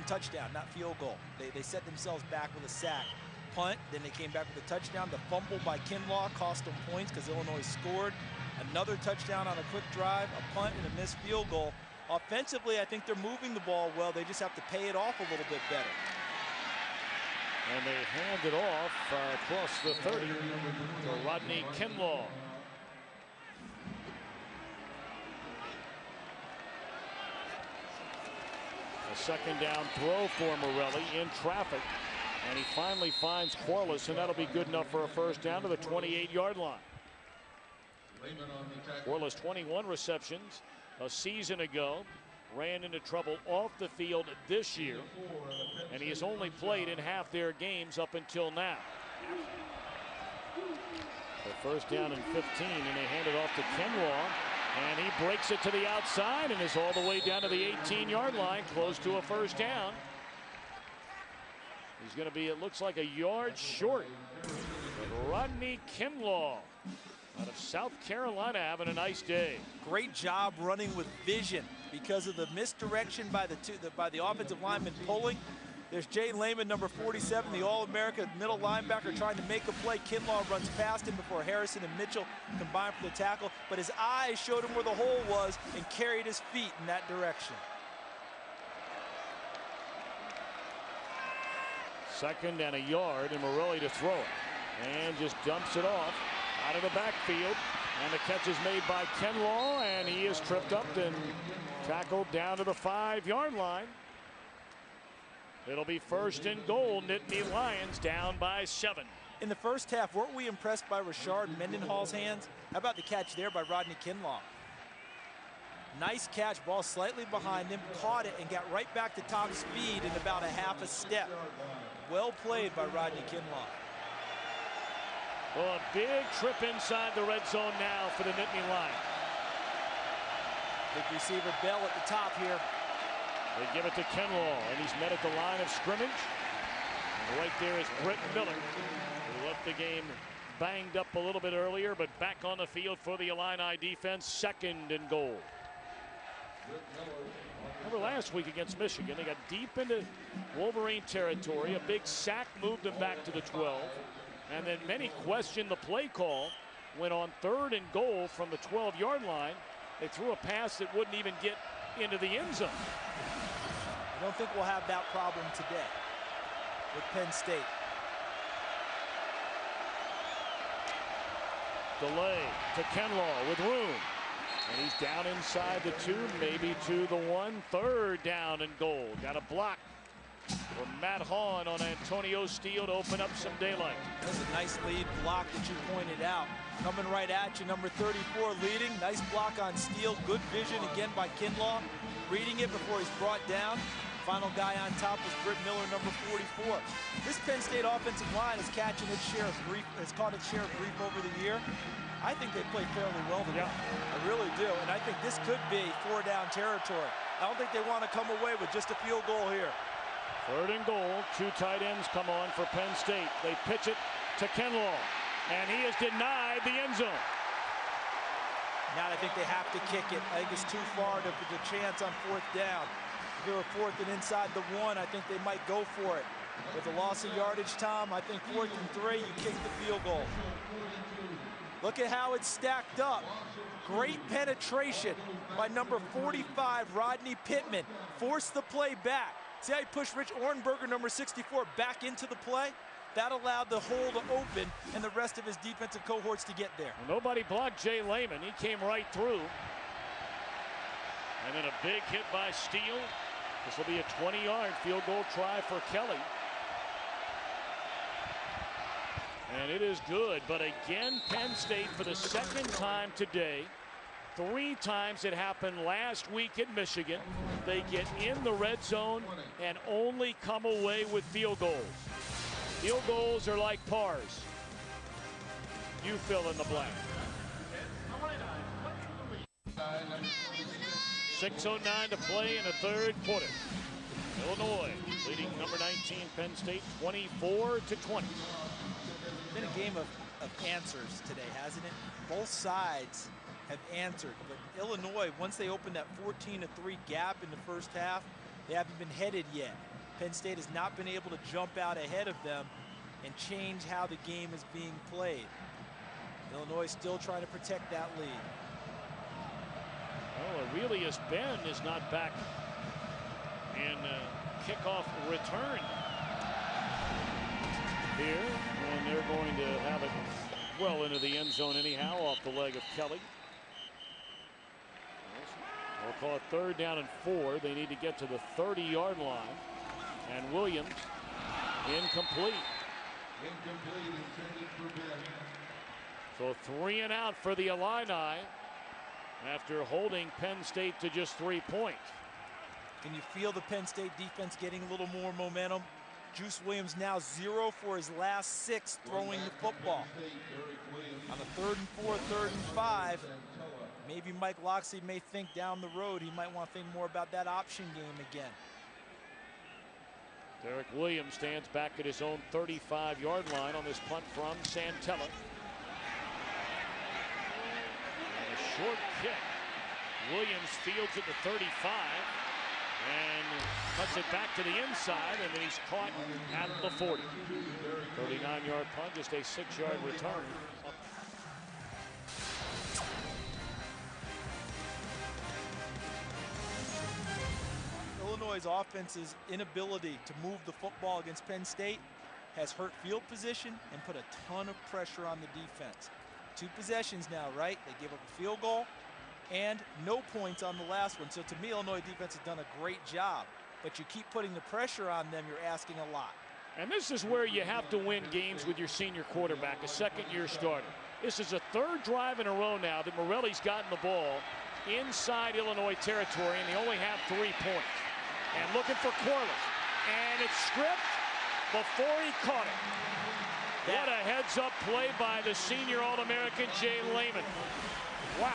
touchdown, not field goal. They set themselves back with a sack. Punt, then they came back with a touchdown. The fumble by Kinlaw cost them points because Illinois scored. Another touchdown on a quick drive, a punt, and a missed field goal. Offensively, I think they're moving the ball well. They just have to pay it off a little bit better. And they hand it off across the 30 to Rodney Kinlaw. A second down throw for Morelli in traffic. And he finally finds Corliss, and that'll be good enough for a first down to the 28-yard line. Corliss, 21 receptions a season ago. Ran into trouble off the field this year. And he has only played in half their games up until now. The first down and 15, and they hand it off to Kinlaw. And he breaks it to the outside and is all the way down to the 18-yard line, close to a first down. He's going to be, it looks like, a yard short. But Rodney Kinlaw out of South Carolina having a nice day. Great job running with vision because of the misdirection by the offensive lineman pulling. There's Jay Lehman, number 47, the All-America middle linebacker, trying to make a play. Kinlaw runs past him before Harrison and Mitchell combine for the tackle, but his eyes showed him where the hole was and carried his feet in that direction. Second and a yard, and Morelli to throw it. And just dumps it off out of the backfield. And the catch is made by Kinlaw, and he is tripped up and tackled down to the 5-yard line. It'll be first and goal. Nittany Lions down by 7. In the first half, weren't we impressed by Rashard Mendenhall's hands? How about the catch there by Rodney Kinlaw? Nice catch, ball slightly behind him, caught it and got right back to top speed in about a half a step. Well played by Rodney Kinlaw. Well, a big trip inside the red zone now for the Nittany Lions. Big receiver Bell at the top here. They give it to Kinlaw, and he's met at the line of scrimmage. And right there is Britt Miller, who left the game banged up a little bit earlier, but back on the field for the Illini defense. Second and goal. Remember last week against Michigan, they got deep into Wolverine territory. A big sack moved them back to the 12. And then many questioned the play call when on third and goal from the 12-yard line, they threw a pass that wouldn't even get into the end zone. I don't think we'll have that problem today with Penn State. Delay to Kinlaw with room. And he's down inside the 2, maybe to the 1. Third down and goal. Got a block from Matt Hahn on Antonio Steele to open up some daylight. That's a nice lead block that you pointed out. Coming right at you, number 34 leading. Nice block on Steele. Good vision again by Kinlaw. Reading it before he's brought down. Final guy on top was Britt Miller, number 44. This Penn State offensive line is catching its share of grief, has caught its share of grief over the year. I think they played fairly well today. I really do. And I think this could be 4-down territory. I don't think they want to come away with just a field goal here. Third and goal. 2 tight ends come on for Penn State. They pitch it to Kinlaw, and he is denied the end zone. Now I think they have to kick it. I think it's too far to the chance on 4th down. If they were 4th and inside the 1, I think they might go for it. With the loss of yardage, Tom, I think 4th and 3, you kick the field goal. Look at how it's stacked up. Great penetration by number 45, Rodney Pittman. Forced the play back. See how he pushed Rich Ornberger, number 64, back into the play? That allowed the hole to open and the rest of his defensive cohorts to get there. Nobody blocked Jay Lehman. He came right through. And then a big hit by Steele. This will be a 20-yard field goal try for Kelly. And it is good, but again, Penn State for the second time today. 3 times it happened last week at Michigan. They get in the red zone and only come away with field goals. Field goals are like pars. You fill in the blank. 6:09 to play in the third quarter. Illinois leading number 19 Penn State 24-20. Been a game of answers today, hasn't it? Both sides have answered, but Illinois, once they opened that 14-3 gap in the first half, they haven't been headed yet. Penn State has not been able to jump out ahead of them and change how the game is being played. Illinois still trying to protect that lead. Well, Aurelius Ben is not back in kickoff return here, and they're going to have it well into the end zone anyhow off the leg of Kelly. We'll call it 3rd down and 4. They need to get to the 30-yard line. And Williams incomplete. So 3 and out for the Illini after holding Penn State to just 3 points. Can you feel the Penn State defense getting a little more momentum? Juice Williams now 0 for his last 6 throwing the football. On the 3rd and 4, 3rd and 5, maybe Mike Locksley may think down the road he might want to think more about that option game again. Derek Williams stands back at his own 35-yard line on this punt from Santella. And a short kick. Williams fields at the 35 and cuts it back to the inside, and then he's caught at the 40. 39-yard punt, just a 6-yard return. Illinois' offense's inability to move the football against Penn State has hurt field position and put a ton of pressure on the defense. 2 possessions now, right? They gave up a field goal and no points on the last one. So to me, Illinois defense has done a great job. But you keep putting the pressure on them, you're asking a lot. And this is where you have to win games with your senior quarterback, a second-year starter. This is a 3rd drive in a row now that Morelli's gotten the ball inside Illinois territory, and they only have 3 points. And looking for Corliss. And it's stripped before he caught it. What a heads-up play by the senior All-American Jay Lehman. Wow.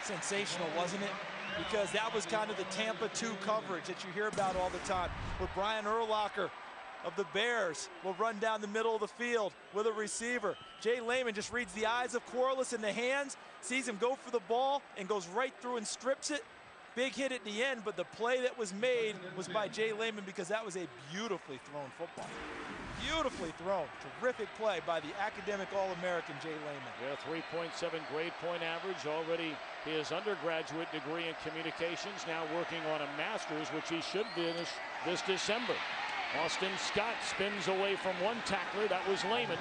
Sensational, wasn't it? Because that was kind of the Tampa 2 coverage that you hear about all the time, where Brian Urlacher of the Bears will run down the middle of the field with a receiver. Jay Lehman just reads the eyes of Corliss in the hands, sees him go for the ball, and goes right through and strips it. Big hit at the end, but the play that was made was by Jay Lehman because that was a beautifully thrown football. Beautifully thrown. Terrific play by the academic All-American Jay Lehman. Yeah, 3.7 grade point average. Already his undergraduate degree in communications. Now working on a master's, which he should finish this December. Austin Scott spins away from one tackler. That was Lehman.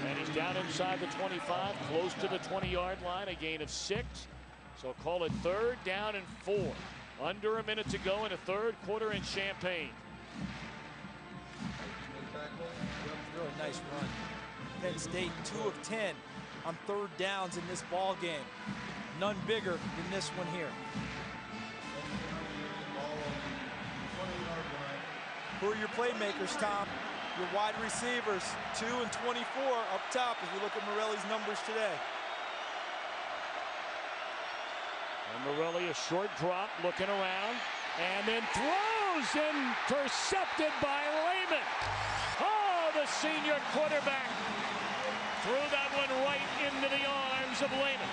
And he's down inside the 25, close to the 20-yard line. A gain of 6. So call it 3rd down and 4. Under a minute to go in the 3rd quarter in Champaign. Really nice run. Penn State 2 of 10 on 3rd downs in this ball game. None bigger than this one here. Who are your playmakers, Tom? Your wide receivers, 2 and 24 up top as we look at Morelli's numbers today. And Morelli, a short drop, looking around, and then throws, intercepted by Lehman. Oh, the senior quarterback threw that one right into the arms of Lehman.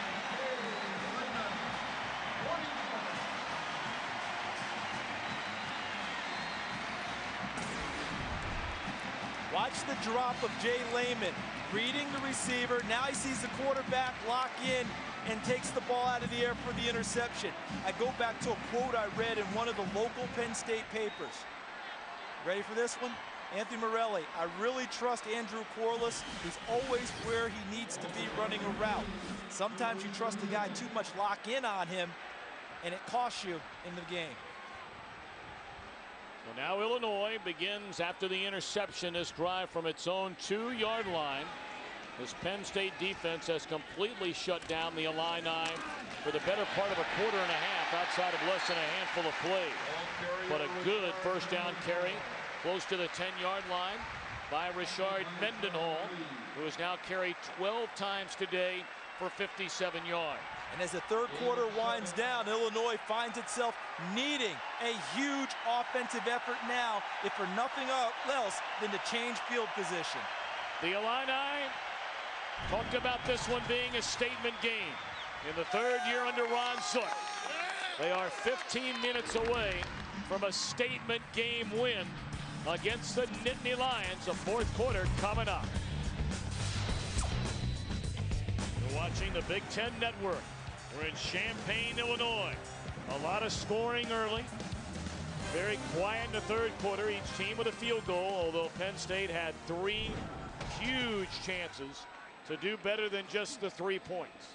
Watch the drop of Jay Lehman, reading the receiver. Now he sees the quarterback lock in and takes the ball out of the air for the interception. I go back to a quote I read in one of the local Penn State papers. Ready for this one? Anthony Morelli, I really trust Andrew Corliss. He's always where he needs to be running a route. Sometimes you trust a guy too much, lock in on him, and it costs you in the game. So now Illinois begins after the interception this drive from its own 2-yard line. This Penn State defense has completely shut down the Illini for the better part of a quarter and a half outside of less than a handful of plays. But a good 1st down carry close to the 10-yard line by Rashard Mendenhall, who has now carried 12 times today for 57 yards. And as the 3rd quarter winds down, Illinois finds itself needing a huge offensive effort now, if for nothing else than to change field position. The Illini talked about this one being a statement game. In the 3rd year under Ron Zook, they are 15 minutes away from a statement game win against the Nittany Lions. A 4th quarter coming up. You're watching the Big Ten Network. We're in Champaign, Illinois. A lot of scoring early. Very quiet in the 3rd quarter. Each team with a field goal, although Penn State had 3 huge chances to do better than just the 3 points.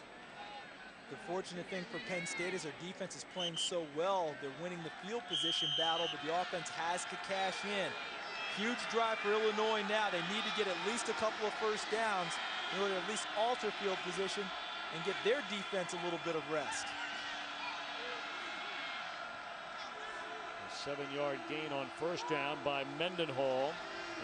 The fortunate thing for Penn State is their defense is playing so well. They're winning the field position battle, but the offense has to cash in. Huge drive for Illinois now. They need to get at least a couple of first downs in order to at least alter field position and get their defense a little bit of rest. A 7-yard gain on first down by Mendenhall,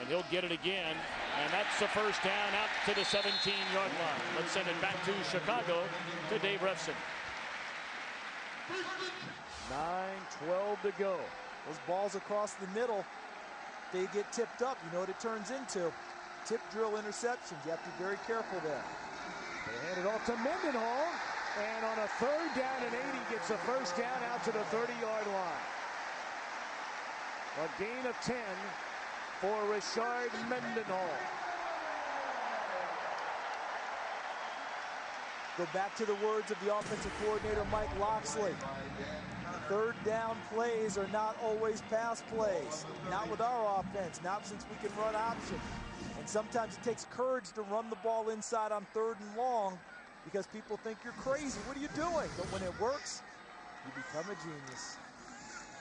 and he'll get it again, and that's the first down out to the 17-yard line. Let's send it back to Chicago to Dave Refson. 9:12 to go. Those balls across the middle, they get tipped up. You know what it turns into. Tip drill interceptions. You have to be very careful there. They hand it off to Mendenhall, and on a 3rd down and 8, he gets a first down out to the 30-yard line. A gain of 10 for Rashard Mendenhall. Go back to the words of the offensive coordinator, Mike Locksley. 3rd down plays are not always pass plays. Not with our offense, not since we can run option. And sometimes it takes courage to run the ball inside on 3rd and long because people think you're crazy. What are you doing? But when it works, you become a genius.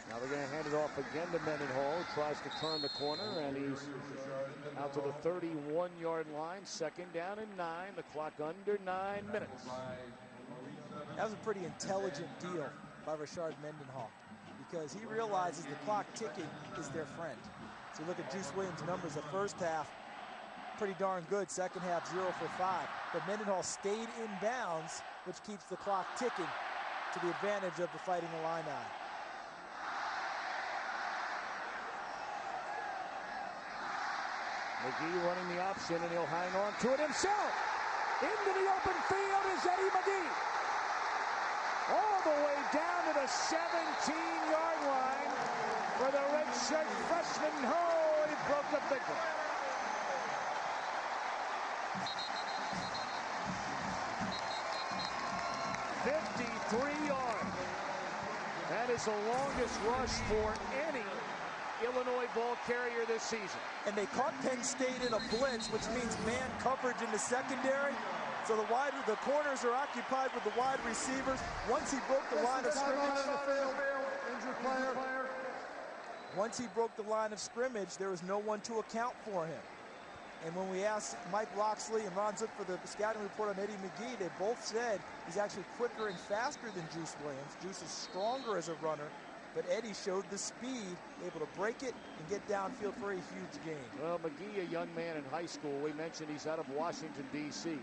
Now they're going to hand it off again to Mendenhall, who tries to turn the corner, and he's out to the 31-yard line. 2nd down and 9. The clock under 9 minutes. That was a pretty intelligent deal by Rashard Mendenhall because he realizes the clock ticking is their friend. So you look at Juice Williams' numbers the first half, pretty darn good. 2nd half, 0 for 5. But Mendenhall stayed in bounds, which keeps the clock ticking to the advantage of the Fighting Illini. McGee running the option, and he'll hang on to it himself. Into the open field is Eddie McGee. All the way down to the 17-yard line for the redshirt freshman. Oh, he broke the big one. $53 yards. That is the longest rush for any Illinois ball carrier this season. And they caught Penn State in a blitz, which means man coverage in the secondary. So the corners are occupied with the wide receivers. Once he broke the line of scrimmage, there was no one to account for him. And when we asked Mike Locksley and Ron Zook for the scouting report on Eddie McGee, they both said he's actually quicker and faster than Juice Williams. Juice is stronger as a runner, but Eddie showed the speed, able to break it and get downfield for a huge gain. Well, McGee, a young man in high school, we mentioned he's out of Washington, D.C.,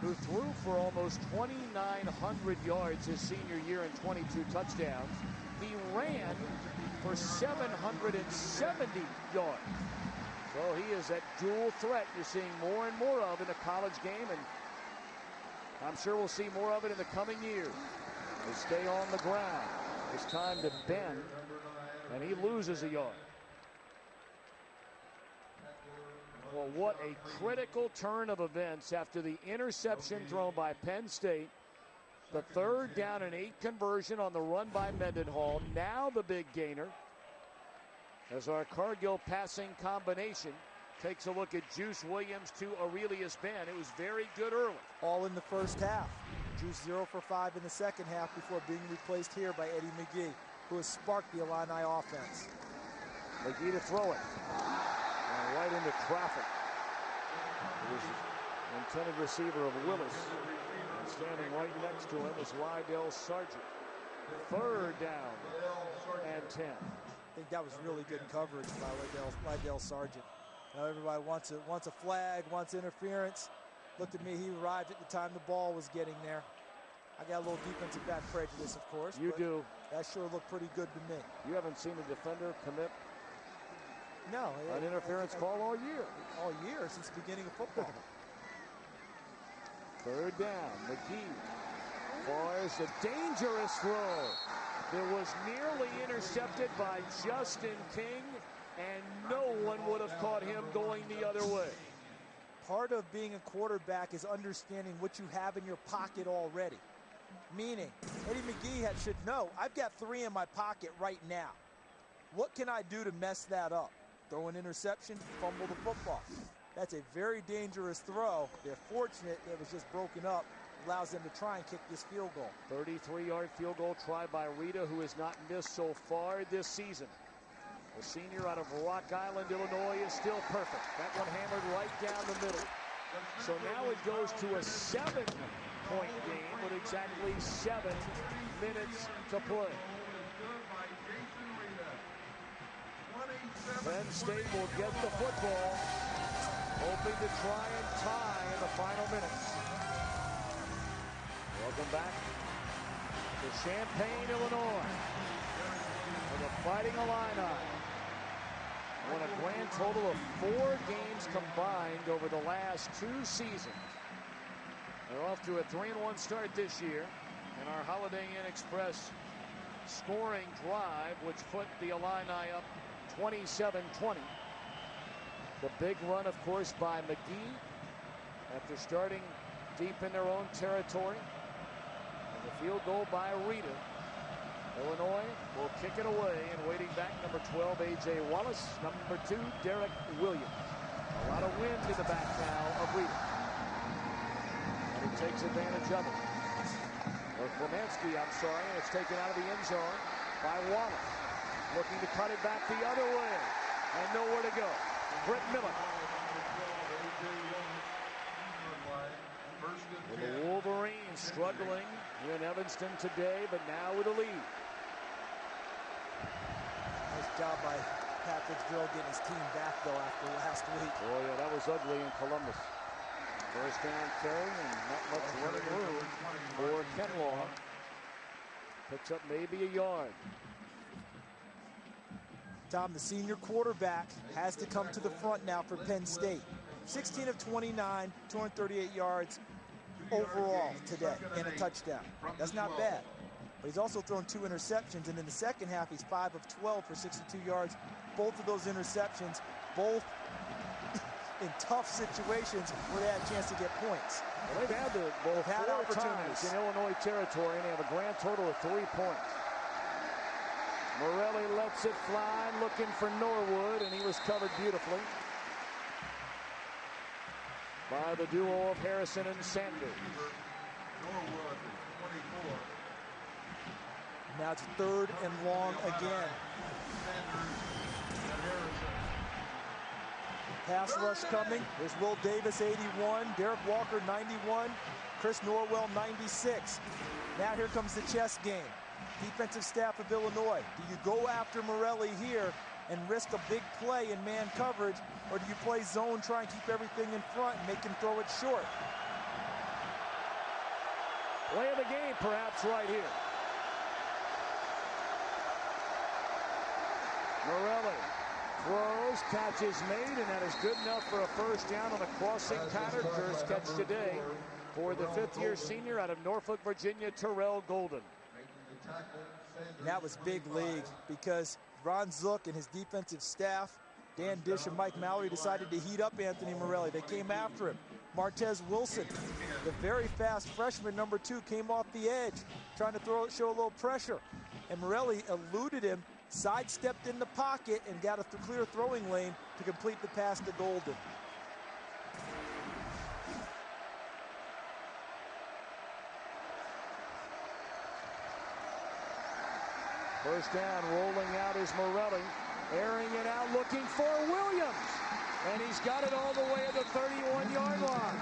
who threw for almost 2,900 yards his senior year and 22 touchdowns. He ran for 770 yards. So he is that dual threat you're seeing more and more of in a college game, and I'm sure we'll see more of it in the coming years. They stay on the ground. It's time to bend, and he loses a yard. Well, what a critical turn of events after the interception thrown by Penn State. The 3rd down and 8 conversion on the run by Mendenhall. Now the big gainer as our Cargill passing combination takes a look at Juice Williams to Aurelius Ben. It was very good early. All in the first half. Juice 0 for 5 in the 2nd half before being replaced here by Eddie McGee, who has sparked the Illini offense. McGee to throw it. And right into traffic. It was the intended receiver of Willis. And standing right next to him is Lydell Sargent. 3rd down and 10. I think that was really good coverage by Lydell Sargent. Now everybody wants a flag, wants interference. Looked at me, he arrived at the time the ball was getting there. I got a little defensive back prejudice, of course. You do. That sure looked pretty good to me. You haven't seen a defender commit an interference call all year. All year, since the beginning of football. 3rd down, McGee fires a dangerous throw. It was nearly intercepted by Justin King, and no one would have caught him going the other way. Part of being a quarterback is understanding what you have in your pocket already. Meaning, Eddie McGee should know, I've got 3 in my pocket right now. What can I do to mess that up? Throw an interception, fumble the football. That's a very dangerous throw. They're fortunate it was just broken up allows them to try and kick this field goal. 33-yard field goal try by Rita, who has not missed so far this season. The senior out of Rock Island, Illinois, is still perfect. That one hammered right down the middle. So now it goes to a 7-point game with exactly 7 minutes to play. Penn State will get the football, hoping to try and tie in the final minutes. Welcome back to Champaign, Illinois, for the Fighting Illini. Won a grand total of 4 games combined over the last 2 seasons. They're off to a 3-1 start this year, and our Holiday Inn Express scoring drive, which put the Illini up 27-20. The big run, of course, by McGee after starting deep in their own territory. And the field goal by Rita. Illinois will kick it away, and waiting back, number 12, A.J. Wallace. Number 2, Derek Williams. A lot of wind in the back now of Rita. And he takes advantage of it. Or Clemenski, I'm sorry, and it's taken out of the end zone by Wallace. Looking to cut it back the other way. And nowhere to go. Britt Miller. Well, the Wolverines struggling in Evanston today, but now with a lead. Nice job by Patricksville getting his team back, though, after last week. Oh, yeah, that was ugly in Columbus. First down carry and not much running room for Kenlaw. Picks up maybe a yard. Tom, the senior quarterback, has to come to the front now for Penn State. 16 of 29, 238 yards overall today, and a touchdown. That's not bad. But he's also thrown 2 interceptions, and in the second half, he's 5 of 12 for 62 yards. Both of those interceptions, both in tough situations where they had a chance to get points. Well, they've had the ball 4 times in Illinois territory, and they have a grand total of 3 points. Morelli lets it fly, looking for Norwood, and he was covered beautifully by the duo of Harrison and Sanders. Now it's 3rd and long again. Pass rush coming. There's Will Davis, 81. Derek Walker, 91. Chris Norwell, 96. Now here comes the chess game. Defensive staff of Illinois. Do you go after Morelli here and risk a big play in man coverage, or do you play zone, try and keep everything in front and make him throw it short? Play of the game, perhaps, right here. Morelli throws, catch is made, and that is good enough for a first down on a crossing pattern. First catch today for the 5th-year senior out of Norfolk, Virginia, Terrell Golden. And that was big league because Ron Zook and his defensive staff, Dan Dish and Mike Mallory, decided to heat up Anthony Morelli. They came after him. Martez Wilson, the very fast freshman, number 2, came off the edge, trying to show a little pressure. And Morelli eluded him, sidestepped in the pocket, and got a clear throwing lane to complete the pass to Golden. First down, rolling out is Morelli, airing it out, looking for Williams. And he's got it all the way at the 31-yard line.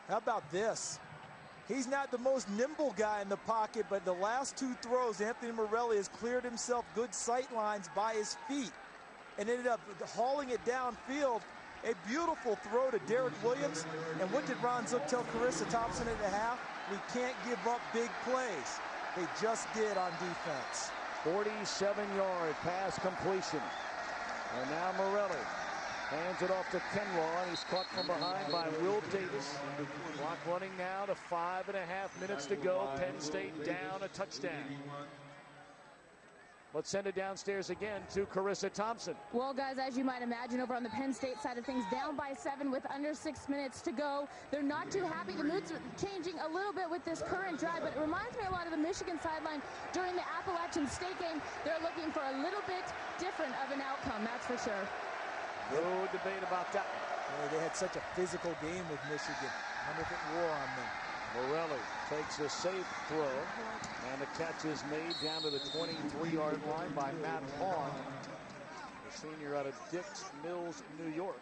How about this? He's not the most nimble guy in the pocket, but the last 2 throws, Anthony Morelli has cleared himself good sight lines by his feet and ended up hauling it downfield. A beautiful throw to Derek Williams. And what did Ron Zook tell Carissa Thompson at the half? We can't give up big plays. They just did on defense. 47-yard pass completion. And now Morelli hands it off to Kenlaw, and he's caught from behind by Will Davis. Clock running now to 5.5 minutes to go. Penn State down a touchdown. Let's send it downstairs again to Carissa Thompson. Well, guys, as you might imagine, over on the Penn State side of things, down by 7 with under 6 minutes to go. They're not too happy. The mood's changing a little bit with this current drive, but it reminds me a lot of the Michigan sideline during the Appalachian State game. They're looking for a little bit different of an outcome, that's for sure. No debate about that. They had such a physical game with Michigan. I wonder if it wore on them. Morelli takes a safe throw, and the catch is made down to the 23-yard line by Matt Vaughn, the senior out of Dix Mills, New York.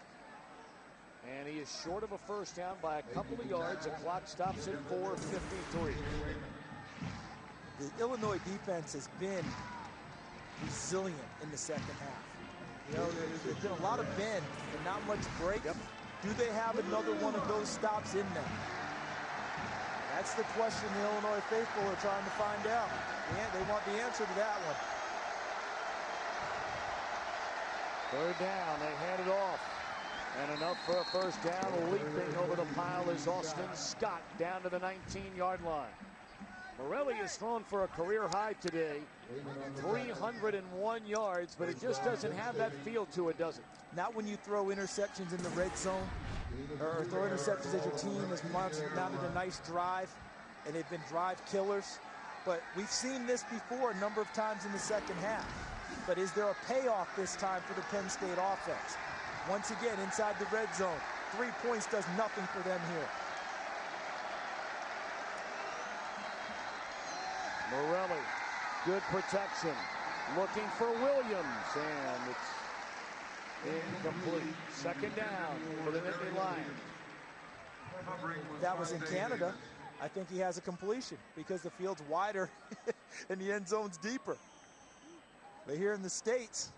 And he is short of a first down by a couple of yards. The clock stops at 4:53. The Illinois defense has been resilient in the second half. You know, there's been a lot of bend, but not much break. Yep. Do they have another one of those stops in them? That's the question the Illinois faithful are trying to find out. Yeah, they want the answer to that one. Third down, they hand it off. And enough for a first down. Leaping over the pile is Austin Scott down to the 19-yard line. Morelli has thrown for a career high today, 301 yards, but it just doesn't have that feel to it, does it? Not when you throw interceptions in the red zone, or throw interceptions as your team has mounted a nice drive, and they've been drive killers. But we've seen this before a number of times in the second half. But is there a payoff this time for the Penn State offense? Once again, inside the red zone, 3 points does nothing for them here. Morelli, good protection, looking for Williams, and it's incomplete. Second down for the Nittany Lions. If that was in Canada, I think he has a completion because the field's wider and the end zone's deeper. But here in the States,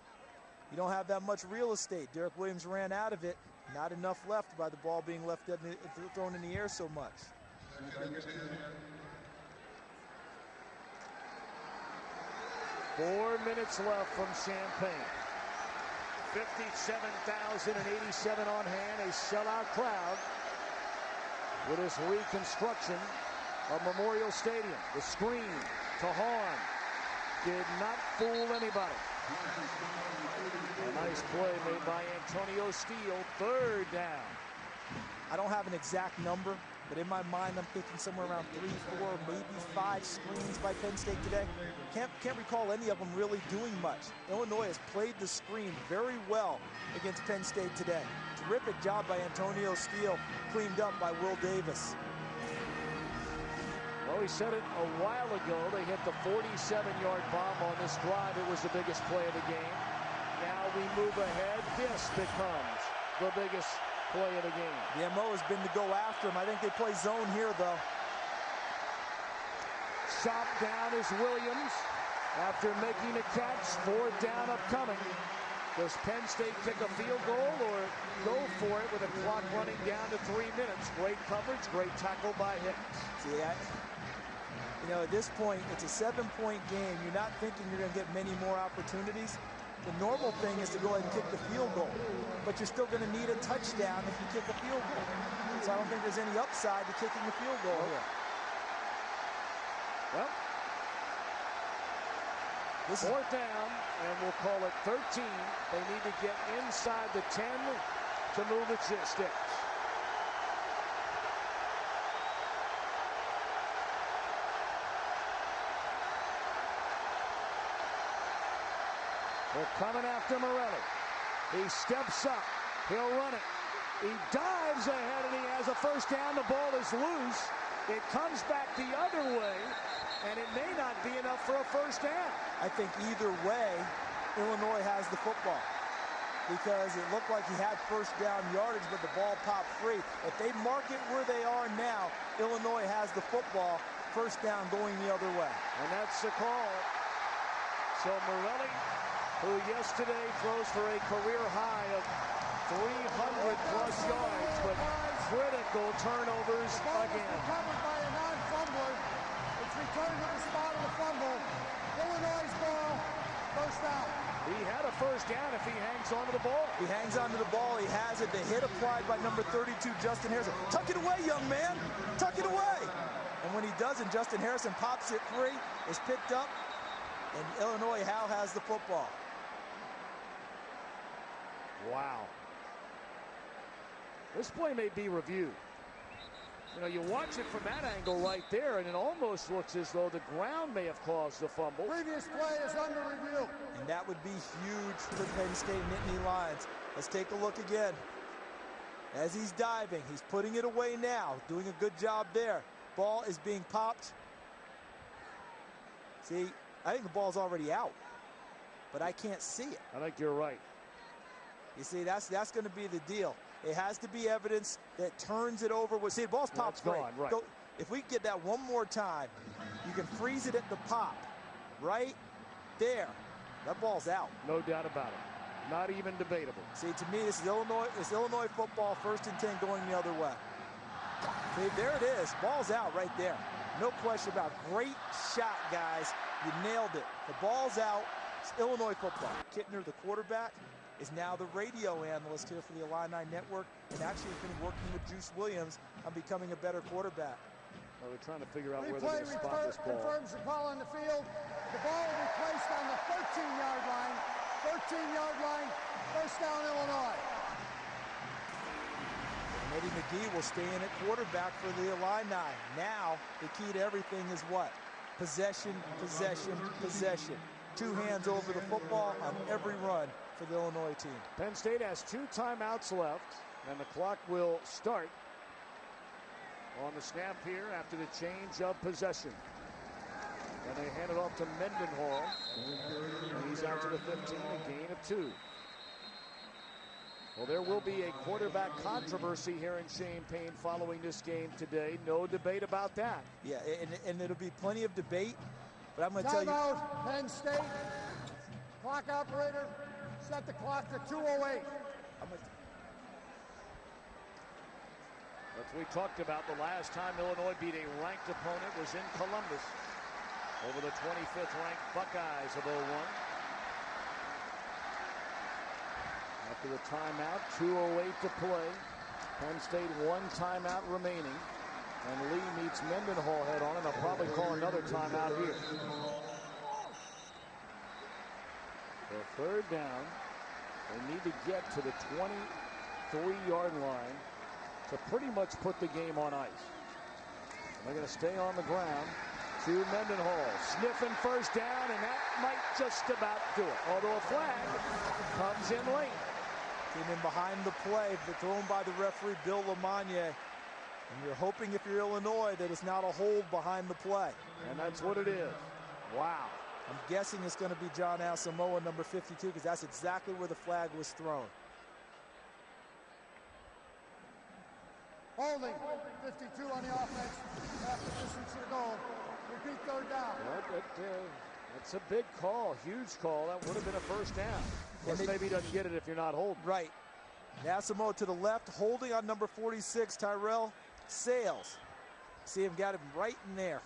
you don't have that much real estate. Derek Williams ran out of it. Not enough left by the ball being thrown in the air so much. 4 minutes left from Champaign. 57,087 on hand, a sellout crowd with this reconstruction of Memorial Stadium. The screen to Hahn did not fool anybody. A nice play made by Antonio Steele. Third down. I don't have an exact number, but in my mind, I'm thinking somewhere around 3, 4, maybe 5 screens by Penn State today. Can't recall any of them really doing much. Illinois has played the screen very well against Penn State today. Terrific job by Antonio Steele, cleaned up by Will Davis. Well, we said it a while ago. They hit the 47-yard bomb on this drive. It was the biggest play of the game. Now we move ahead. This becomes the biggest play of the game. The MO has been to go after him. I think they play zone here, though. Shot down is Williams after making a catch. Fourth down upcoming. Does Penn State kick a field goal or go for it with a clock running down to 3 minutes? Great coverage, great tackle by Hicks. See, you know, at this point, it's a 7-point game. You're not thinking you're going to get many more opportunities. The normal thing is to go ahead and kick the field goal, but you're still going to need a touchdown if you kick a field goal. So I don't think there's any upside to kicking the field goal here. Well, this is fourth down, and we'll call it 13. They need to get inside the 10 to move the sticks. They're coming after Morelli. He steps up. He'll run it. He dives ahead, and he has a first down. The ball is loose. It comes back the other way, and it may not be enough for a first down. I think either way, Illinois has the football because it looked like he had first down yardage, but the ball popped free. If they mark it where they are now, Illinois has the football. First down going the other way. And that's the call. So Morelli, who yesterday throws for a career high of 300-plus yards, but critical turnovers again. Covered by a non-fumbler. It's returned to the spot of the fumble. Illinois ball, first down. He had a first down if he hangs onto the ball. He hangs onto the ball. He has it. The hit applied by number 32, Justin Harrison. Tuck it away, young man. Tuck it away. And when he doesn't, Justin Harrison pops it free, is picked up, And Illinois, Hal has the football. Wow. This play may be reviewed. You know, you watch it from that angle right there, and it almost looks as though the ground may have caused the fumble. Previous play is under review. And that would be huge for the Penn State Nittany Lions. Let's take a look again. As he's diving, he's putting it away now, doing a good job there. Ball is being popped. See, I think the ball's already out, but I can't see it. I think you're right. You see, that's going to be the deal. It has to be evidence that turns it over. See, the ball's popped free. Gone, right. Go, if we get that one more time, you can freeze it at the pop. Right there. That ball's out. No doubt about it. Not even debatable. See, to me, this is Illinois football, 1st and 10 going the other way. See, there it is. Ball's out right there. No question about it. Great shot, guys. You nailed it. The ball's out. It's Illinois football. Kittner, the quarterback, is now the radio analyst here for the Illini Network, and actually has been working with Juice Williams on becoming a better quarterback. Well, they're trying to figure out where Replay they're going to spot this ball. confirms the call on the field. The ball will be placed on the 13-yard line. 13-yard line, 1st down, Illinois. And Eddie McGee will stay in at quarterback for the Illini. Now, the key to everything is what? Possession, possession, possession. 2 hands over the football on every run for the Illinois team. Penn State has 2 timeouts left, and the clock will start on the snap here after the change of possession. And they hand it off to Mendenhall, and he's out to the 15, a gain of 2. Well, there will be a quarterback controversy here in Champaign following this game today. No debate about that. Yeah, and it'll be plenty of debate, but I'm going to tell you. Timeout, Penn State. Clock operator, set the clock to 2:08. As we talked about, the last time Illinois beat a ranked opponent was in Columbus over the 25th ranked Buckeyes of 01. After the timeout, 2:08 to play. Penn State 1 timeout remaining. And Lee meets Mendenhall head on, and they'll probably call another timeout here. For 3rd down, they need to get to the 23-yard line to pretty much put the game on ice. And they're going to stay on the ground to Mendenhall. Sniffing 1st down, and that might just about do it. Although a flag comes in late. Came in behind the play, but thrown by the referee, Bill Lamagne. And you're hoping, if you're Illinois, that it's not a hold behind the play. And that's what it is. Wow. I'm guessing it's going to be John Asamoah, number 52, because that's exactly where the flag was thrown. Holding, 52 on the offense, half the distance to the goal. Repeat 3rd down. Well, that's a big call, huge call. That would have been a 1st down. Of course, maybe he doesn't get it if you're not holding. Right. Asamoah to the left, holding on number 46, Tyrell Sales. See him, got him right in there.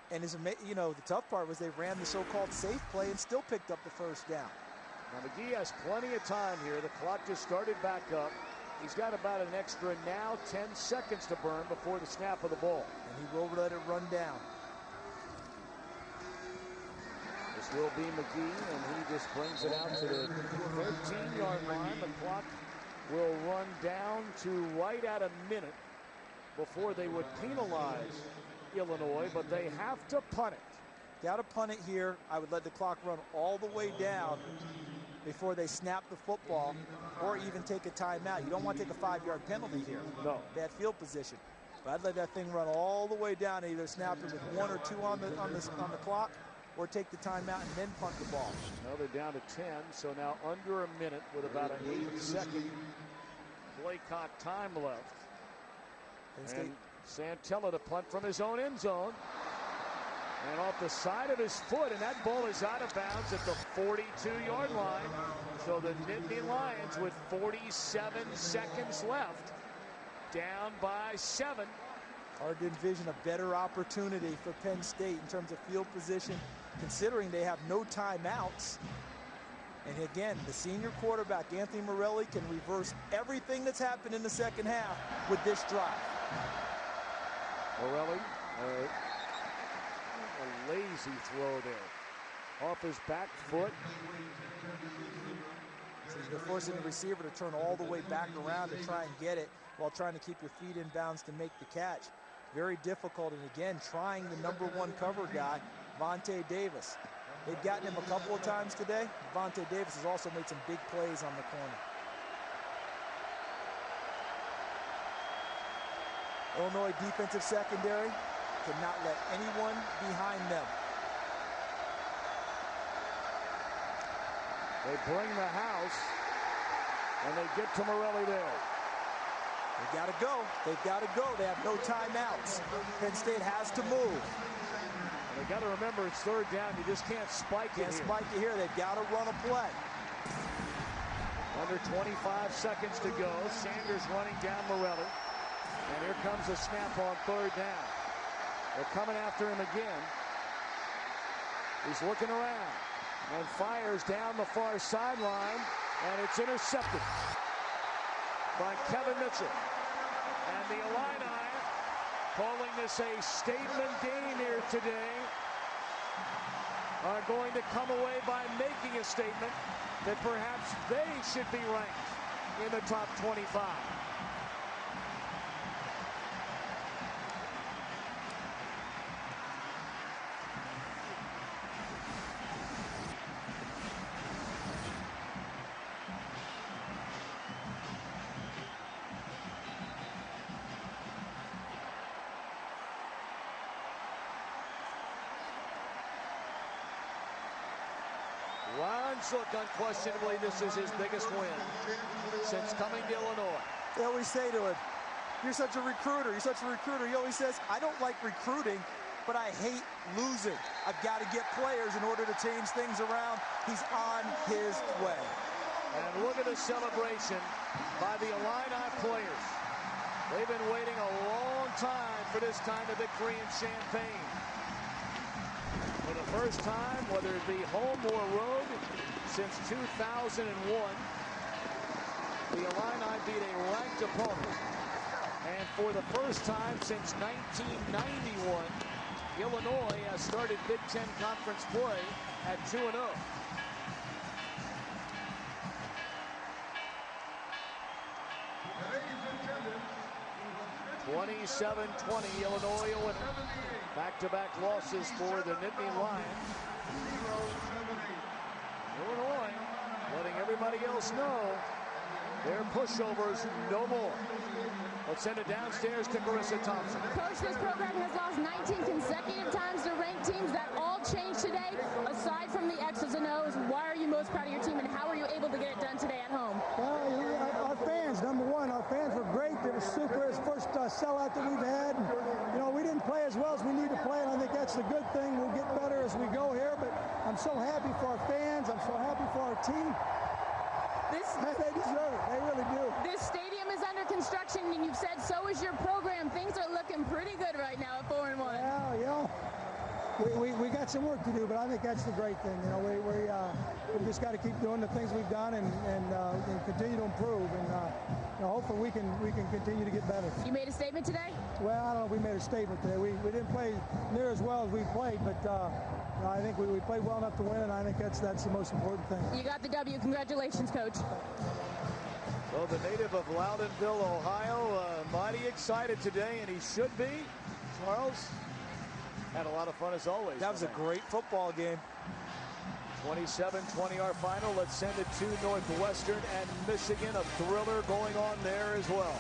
And you know, the tough part was they ran the so-called safe play and still picked up the 1st down. Now McGee has plenty of time here. The clock just started back up. He's got about an extra now 10 seconds to burn before the snap of the ball. And he will let it run down. This will be McGee, and he just brings it out to the 13-yard line. The clock will run down to right at a minute before they would penalize Illinois, but they have to punt it. Got to punt it here. I would let the clock run all the way down before they snap the football or even take a timeout. You don't want to take a 5-yard penalty here. No. Bad field position. But I'd let that thing run all the way down, either snap it with 1 or 2 on the clock, or take the timeout and then punt the ball. Now they're down to 10, so now under a minute with about an 8-second play clock time left. And Santella to punt from his own end zone. And off the side of his foot, and that ball is out of bounds at the 42-yard line. So the Nittany Lions, with 47 seconds left, down by 7. Hard to envision a better opportunity for Penn State in terms of field position, considering they have no timeouts. And again, the senior quarterback, Anthony Morelli, can reverse everything that's happened in the second half with this drive. Morelli, a lazy easy throw there. Off his back foot. So you're forcing the receiver to turn all the way back around to try and get it while trying to keep your feet in bounds to make the catch. Very difficult, and again, trying the #1 cover guy, Vontae Davis. They've gotten him a couple of times today. Vontae Davis has also made some big plays on the corner. Illinois defensive secondary cannot let anyone behind them. They bring the house, and they get to Morelli there. They got to go. They've got to go. They have no timeouts. Penn State has to move. And they got to remember it's 3rd down. You just can't spike it here. Can't spike it here. They've got to run a play. Under 25 seconds to go. Sanders running down Morelli. And here comes a snap on 3rd down. They're coming after him again. He's looking around and fires down the far sideline, and it's intercepted by Kevin Mitchell. And the Illini, calling this a statement game here today, are going to come away by making a statement that perhaps they should be ranked in the top 25. Ron's look, unquestionably, this is his biggest win since coming to Illinois. They always say to him, "You're such a recruiter. You're such a recruiter." He always says, "I don't like recruiting, but I hate losing. I've got to get players in order to change things around." He's on his way. And look at the celebration by the Illini players. They've been waiting a long time for this kind of victory in Champaign. For the first time, whether it be home or road, since 2001, the Illini beat a ranked opponent. And for the first time since 1991, Illinois has started Big Ten Conference play at 2-0. 27-20, Illinois a winner. Back-to-back losses for the Nittany Lions. Illinois letting everybody else know they're pushovers no more. Let's send it downstairs to Carissa Thompson. Coach, this program has lost 19 consecutive times to ranked teams. That all changed today. Aside from the X's and O's, why are you most proud of your team, and how are you able to get it done today at home? Well, our fans, number one, our fans were great. They were super. It's the first sellout that we've had. And, you know, we didn't play as well as we need to play, and I think that's the good thing. We'll get better as we go here, but I'm so happy for our fans. I'm so happy for our team. They deserve it. They really do. This stadium is under construction, and you've said so is your program. Things are looking pretty good right now at 4-1. Well, you know, we got some work to do, but I think that's the great thing. You know, we just got to keep doing the things we've done and continue to improve. And you know, hopefully we can continue to get better. You made a statement today? Well, I don't know if we made a statement today. We didn't play near as well as we played, but I think we played well enough to win, and I think that's the most important thing. You got the W. Congratulations, Coach. Well, the native of Loudonville, Ohio, mighty excited today, and he should be. Charles had a lot of fun as always. That was a great football game. 27-20 our final. Let's send it to Northwestern and Michigan. A thriller going on there as well.